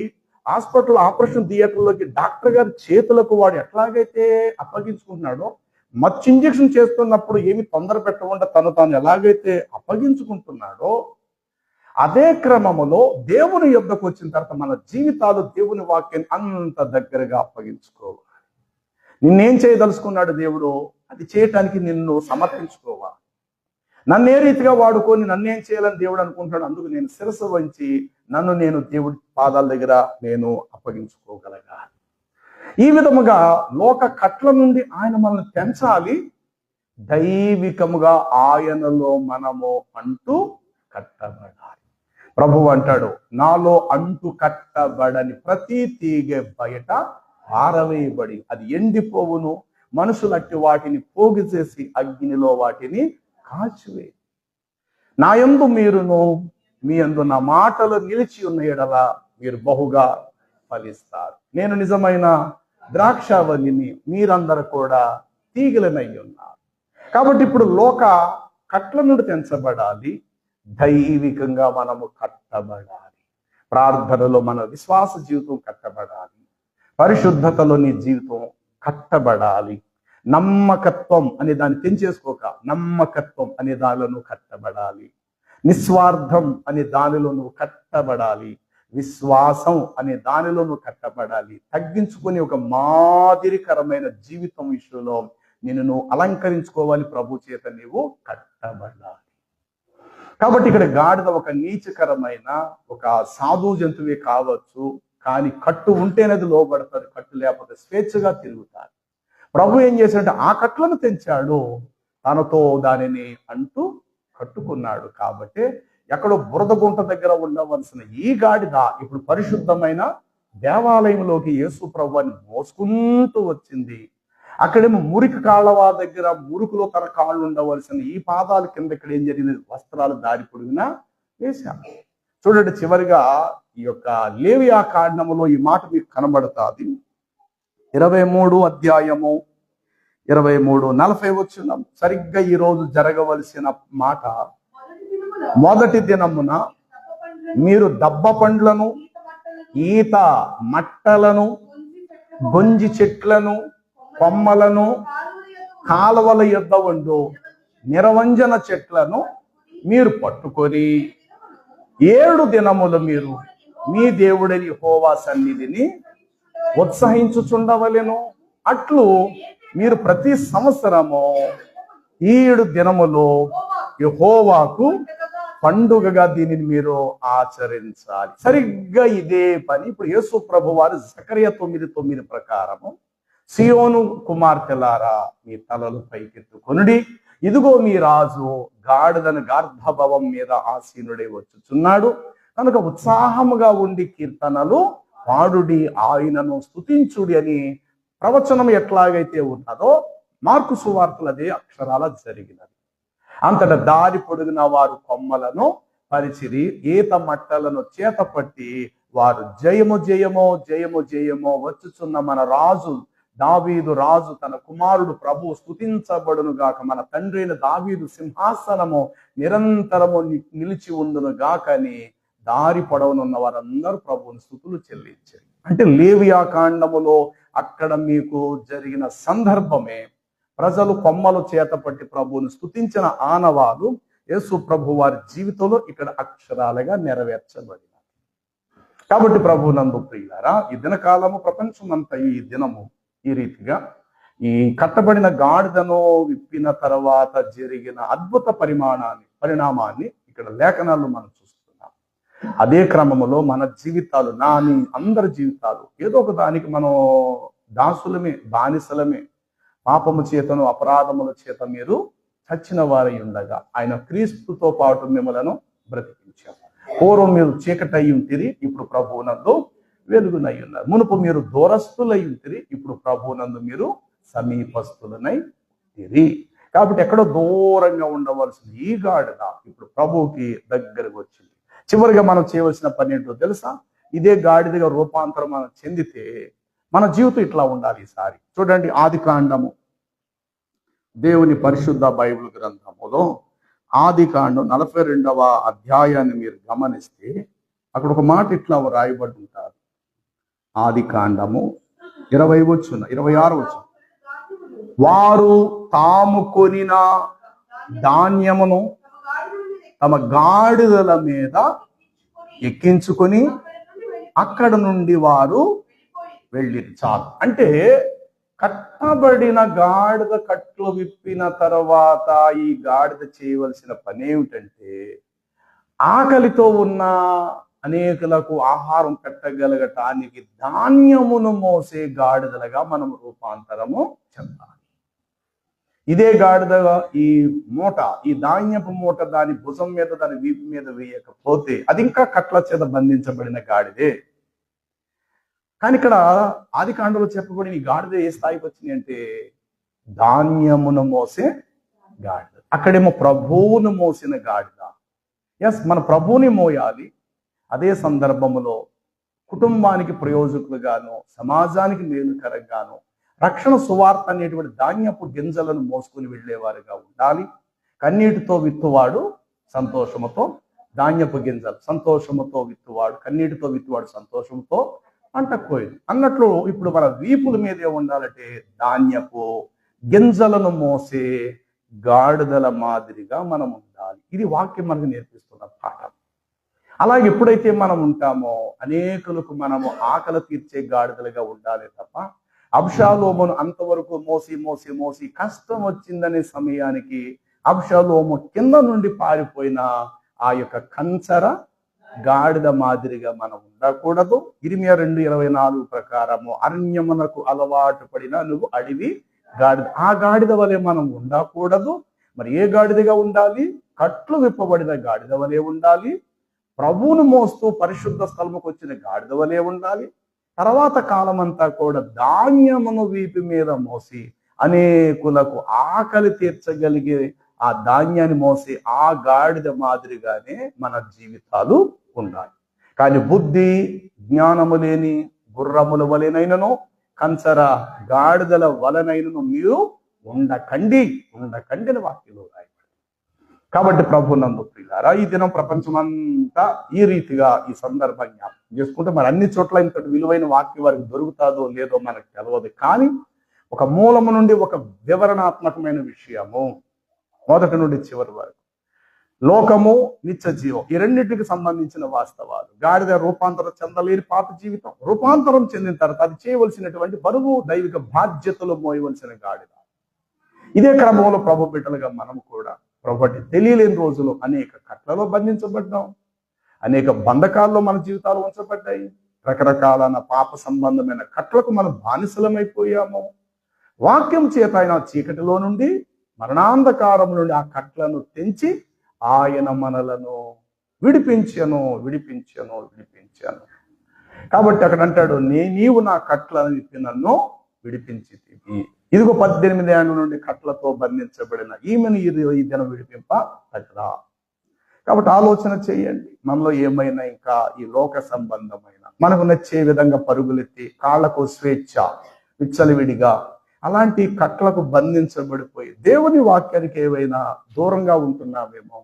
హాస్పిటల్ ఆపరేషన్ థియేటర్లోకి డాక్టర్ గారి చేతులకు వాడు ఎట్లాగైతే అప్పగించుకుంటున్నాడో, మత్తు ఇంజెక్షన్ చేస్తున్నప్పుడు ఏమి తొందర పెట్టకుండా తాను ఎలాగైతే అప్పగించుకుంటున్నాడో, అదే క్రమములో దేవుని యొద్దకు వచ్చిన తర్వాత మన జీవితాలు దేవుని వాక్యాన్ని అంత దగ్గరగా అప్పగించుకోవాలి. నిన్నేం చేయదలుచుకున్నాడు దేవుడు, అది చేయటానికి నిన్ను సమర్పించుకోవాలి. నన్ను ఏ రీతిగా వాడుకొని నన్నేం చేయాలని దేవుడు అనుకుంటాడు. అందుకు నేను శిరస్సు వంచి నన్ను నేను దేవుడి పాదాల దగ్గర నేను అప్పగించుకోగలగాలి. ఈ విధముగా లోక కట్ల నుండి ఆయన మనల్ని పెంచాలి, దైవికముగా ఆయనలో మనము అంటూ కట్టబడాలి. ప్రభువు అంటాడు, నాలో అంటు కట్టబడని ప్రతి తీగె బయట పారవేయబడి అది ఎండిపోవును, మనుషులట్టి వాటిని పోగు చేసి అగ్నిలో వాటిని కాల్చివే. నా యందు మీరును మీ యందు నా మాటలు నిలిచి ఉన్న ఎడల మీరు బహుగా ఫలిస్తారు. నేను నిజమైన ద్రాక్షావల్లిని, మీరందరూ కూడా తీగలనై ఉన్నారు. కాబట్టి ఇప్పుడు లోక కట్ల నుండి తెంచబడాలి, దైవికంగా మనము కట్టబడాలి. ప్రార్థనలో మన విశ్వాస జీవితం కట్టబడాలి, పరిశుద్ధతలో నీ జీవితం కట్టబడాలి. నమ్మకత్వం అనే దాన్ని తెంచేసుకోక, నమ్మకత్వం అనే దానిలో నువ్వు కట్టబడాలి. నిస్వార్థం అనే దానిలో నువ్వు కట్టబడాలి. విశ్వాసం అనే దానిలో నువ్వు కట్టబడాలి. తగ్గించుకొని ఒక మాదిరికరమైన జీవితం విషయంలో నిన్ను నువ్వు అలంకరించుకోవాలి. ప్రభు చేత నీవు కట్టబడాలి. కాబట్టి ఇక్కడ గాడిద ఒక నీచకరమైన ఒక సాధు జంతువే కావచ్చు, కానీ కట్టు ఉంటేనే అది లోబడతారు, కట్టు లేకపోతే స్వేచ్ఛగా తిరుగుతారు. ప్రభు ఏం చేశాడంటే ఆ కట్లను తెంచాడు, తనతో దానిని అంటూ కట్టుకున్నాడు. కాబట్టి ఎక్కడో బురద గుంట దగ్గర ఉండవలసిన ఈ గాడిద ఇప్పుడు పరిశుద్ధమైన దేవాలయంలోకి యేసు ప్రభువుని మోసుకుంటూ వచ్చింది. అక్కడేమో మురికి కాళ్ళవా దగ్గర మురుకులో తన కాళ్ళు ఉండవలసిన ఈ పాదాల కింద ఇక్కడ ఏం జరిగింది, వస్త్రాలు దారి పొడిగినా వేశాము. చూడండి, చివరిగా ఈ యొక్క లేవియా కాండములో ఈ మాట మీకు కనబడుతుంది. 23 అధ్యాయము 23:40 వచ్చిన సరిగ్గా ఈ రోజు జరగవలసిన మాట. మొదటి దినమున మీరు దబ్బ పండ్లను, ఈత మట్టలను, గొంజి చెట్లను, కొమ్మలను, కాలువల యొద్ద ఉండు నిరవంజన చెట్లను మీరు పట్టుకొని 7 దినములు మీరు మీ దేవుడని యెహోవా సన్నిధిని ఉత్సహించుచుండవలెను. అట్లు మీరు ప్రతి సంవత్సరము 7 దినములు యెహోవాకు పండుగగా దీనిని మీరు ఆచరించాలి. సరిగ్గా ఇదే పని ఇప్పుడు యేసు ప్రభు వారు జకరియా 9:9 ప్రకారము, సియోను కుమార్తెలారా మీ తలలు పైకెత్తుకొనుడి, ఇదిగో మీ రాజు గాడిదను గార్ధభవం మీద ఆసీనుడై వచ్చుచున్నాడు కనుక ఉత్సాహముగా ఉండి కీర్తనలు పాడుడి, ఆయనను స్తుతించుడి అని ప్రవచనం ఎట్లాగైతే ఉన్నదో మార్కు సువార్తలు అదే అక్షరాల జరిగినది. అంతటా దారి పొడిగిన వారు కొమ్మలను పరిచిరి, ఈత మట్టలను చేతపట్టి వారు జయము జయమో జయము జయమో వచ్చుచున్న మన రాజు దావీదు రాజు తన కుమారుడు ప్రభు స్తుతించబడును గాక, మన తండ్రి అయిన దావీదు సింహాసనము నిరంతరము నిలిచి ఉండును గాక అని దారి పొడవనున్న వారందరూ ప్రభువుని స్తుతులు చెల్లించారు. అంటే లేవియా కాండములో అక్కడ మీకు జరిగిన సందర్భమే ప్రజలు కొమ్మలు చేతపట్టి ప్రభువుని స్తుతించిన ఆనవాలు యేసు ప్రభు వారి జీవితంలో ఇక్కడ అక్షరాలుగా నెరవేర్చబడిన. కాబట్టి ప్రభు నందు ప్రియులారా, ఈ దినకాలము ప్రపంచమంతా ఈ దినము ఈ రీతిగా ఈ కట్టబడిన గాడిదను విప్పిన తర్వాత జరిగిన అద్భుత పరిణామాన్ని ఇక్కడ లేఖనాల్లో మనం చూస్తున్నాం. అదే క్రమములో మన జీవితాలు, నీ అందరి జీవితాలు ఏదో ఒక దానికి మనం దాసులమే, బానిసలమే. పాపము చేతను అపరాధముల చేత మీరు చచ్చిన వారై ఉండగా ఆయన క్రీస్తుతో పాటు మిమ్మలను బ్రతికించారు. పూర్వం మీరు చీకటై ఉంటిరి, ఇప్పుడు ప్రభువునందు వెలుగునై ఉన్నారు. మునుపు మీరు దూరస్తులై ఉంటిరి, ఇప్పుడు ప్రభువునందు మీరు సమీపస్తులనై ఉంటిరి. కాబట్టి ఎక్కడో దూరంగా ఉండవలసిన ఈ గాడిద ఇప్పుడు ప్రభువుకి దగ్గరకు వచ్చింది. చివరిగా మనం చేయవలసిన పని ఏంటో తెలుసా? ఇదే గాడిదగా రూపాంతరం మనం చెందితే మన జీవితం ఇట్లా ఉండాలి. ఈసారి చూడండి, ఆదికాండము, దేవుని పరిశుద్ధ బైబిల్ గ్రంథములో ఆదికాండం 42వ అధ్యాయాన్ని మీరు గమనిస్తే అక్కడ ఒక మాట ఇట్లా రాయబడి ఉంటారు. ఆదికాండము 26 వారు తాము కొనిన ధాన్యమును తమ గాడిదల మీద ఎక్కించుకొని అక్కడ నుండి వారు వెళ్ళి చాలు. అంటే కట్టబడిన గాడిద కట్లు విప్పిన తర్వాత ఈ గాడిద చేయవలసిన పని ఏమిటంటే ఆకలితో ఉన్న అనేకులకు ఆహారం పెట్టగలగటానికి ధాన్యమును మోసే గాడిదలుగా మనం రూపాంతరము చెందాలి. ఇదే గాడిదగా ఈ మూట, ఈ ధాన్యపు మూట దాని భుజం మీద, దాని వీపు మీద వేయకపోతే అది ఇంకా కట్ల చేత బంధించబడిన గాడిదే. కానీ ఇక్కడ ఆదికాండలో చెప్పబడిన ఈ గాడిద ఏ స్థాయికి వచ్చింది అంటే ధాన్యమును మోసే గాడిద. అక్కడేమో ప్రభువును మోసిన గాడిద. ఎస్, మన ప్రభువుని మోయాలి. అదే సందర్భంలో కుటుంబానికి ప్రయోజకులుగాను, సమాజానికి మేలుకరంగాను రక్షణ సువార్త అనేటువంటి ధాన్యపు గింజలను మోసుకుని వెళ్ళేవారుగా ఉండాలి. కన్నీటితో విత్తువాడు సంతోషముతో ధాన్యపు గింజలు, సంతోషముతో విత్తువాడు కన్నీటితో విత్తువాడు సంతోషంతో పంట కోయదు అన్నట్లు ఇప్పుడు మన వీపుల మీదే ఉండాలంటే ధాన్యపు గింజలను మోసే గాడిదల మాదిరిగా మనం ఉండాలి. ఇది వాక్యం మనకు నేర్పిస్తున్న పాఠం. అలాగే ఎప్పుడైతే మనం ఉంటామో అనేకులకు మనము ఆకలి తీర్చే గాడిదలుగా ఉండాలి తప్ప అబ్షాలోమును అంతవరకు మోసి మోసి మోసి కష్టం వచ్చిందనే సమయానికి అబ్షాలోము కింద నుండి పారిపోయిన ఆ యొక్క కంచర గాడిద మాదిరిగా మనం ఉండకూడదు. ఇర్మియా 2:24 ప్రకారము అరణ్యమునకు అలవాటు పడిన నువ్వు అడవి గాడిద, ఆ గాడిద వలె మనం ఉండకూడదు. మరి ఏ గాడిదగా ఉండాలి? కట్లు విప్పబడిన గాడిద వలె ఉండాలి. ప్రభువును మోస్తూ పరిశుద్ధ స్థలముకు వచ్చిన గాడిద వలె ఉండాలి. తర్వాత కాలం అంతా కూడా ధాన్యమును వీపు మీద మోసి అనేకులకు ఆకలి తీర్చగలిగే ఆ ధాన్యాన్ని మోసి ఆ గాడిద మాదిరిగానే మన జీవితాలు ఉండాలి. కానీ బుద్ధి జ్ఞానము లేని గుర్రముల వలెనైనను కంచర గాడిదల వలనైనను మీరు ఉండకండి అని వాక్యంలో రాయబడింది. కాబట్టి ప్రభునందు ప్రియులారా, ఈ దినం ప్రపంచమంతా ఈ రీతిగా ఈ సందర్భం జ్ఞాపకం చేసుకుంటే మరి అన్ని చోట్ల ఇంతటి విలువైన వాక్యం వారికి దొరుకుతాదో లేదో మనకు తెలియదు. కానీ ఒక మూలము నుండి ఒక వివరణాత్మకమైన విషయము మొదటి నుండి చివరి వరకు లోకము నిత్య జీవం ఈ రెండింటికి సంబంధించిన వాస్తవాలు. గాడిద రూపాంతరం చెందలేని పాత జీవితం, రూపాంతరం చెందిన తర్వాత అది చేయవలసినటువంటి బరువు దైవిక బాధ్యతలు మోయవలసిన గాడిద. ఇదే క్రమంలో ప్రభు బిడ్డలుగా మనం కూడా ప్రభుటి తెలియలేని రోజులు అనేక కట్లలో బంధించబడ్డాం, అనేక బంధకాల్లో మన జీవితాలు ఉంచబడ్డాయి, రకరకాలైన పాప సంబంధమైన కట్లకు మనం బానిసలమైపోయాము. వాక్యం చేత ఆయన చీకటిలో నుండి మరణాంధకారం నుండి ఆ కట్లను తెంచి ఆయన మనలను విడిపించను. కాబట్టి అక్కడ అంటాడు, నీవు నా కట్లను విప్పి నన్ను విడిపించితివి. ఇదిగో 18 ఏళ్ల నుండి కట్లతో బంధించబడిన ఈమెను ఈ దినం విడిపింప తగ్గదా. కాబట్టి ఆలోచన చేయండి, మనలో ఏమైనా ఇంకా ఈ లోక సంబంధమైన మనకు నచ్చే విధంగా పరుగులెత్తి కాళ్లకు స్వేచ్ఛ విచ్చలవిడిగా అలాంటి కట్లకు బంధించబడిపోయి దేవుని వాక్యానికి ఏవైనా దూరంగా ఉంటున్నామేమో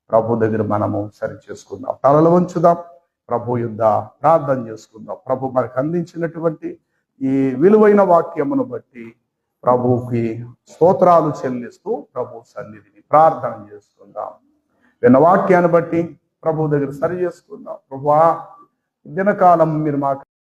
ప్రభు దగ్గర మనము సరి చేసుకుందాం. తలలు వంచుదాం, ప్రభు యుద్ధ ప్రార్థన చేసుకుందాం. ప్రభు మనకు అందించినటువంటి ఈ విలువైన వాక్యమును బట్టి ప్రభుకి స్తోత్రాలు చెల్లిస్తూ ప్రభు సన్నిధిని ప్రార్థన చేసుకుందాం. విన్న వాక్యాన్ని బట్టి ప్రభు దగ్గర సరి చేసుకుందాం. ప్రభువా, దినకాలం మీరు మాకు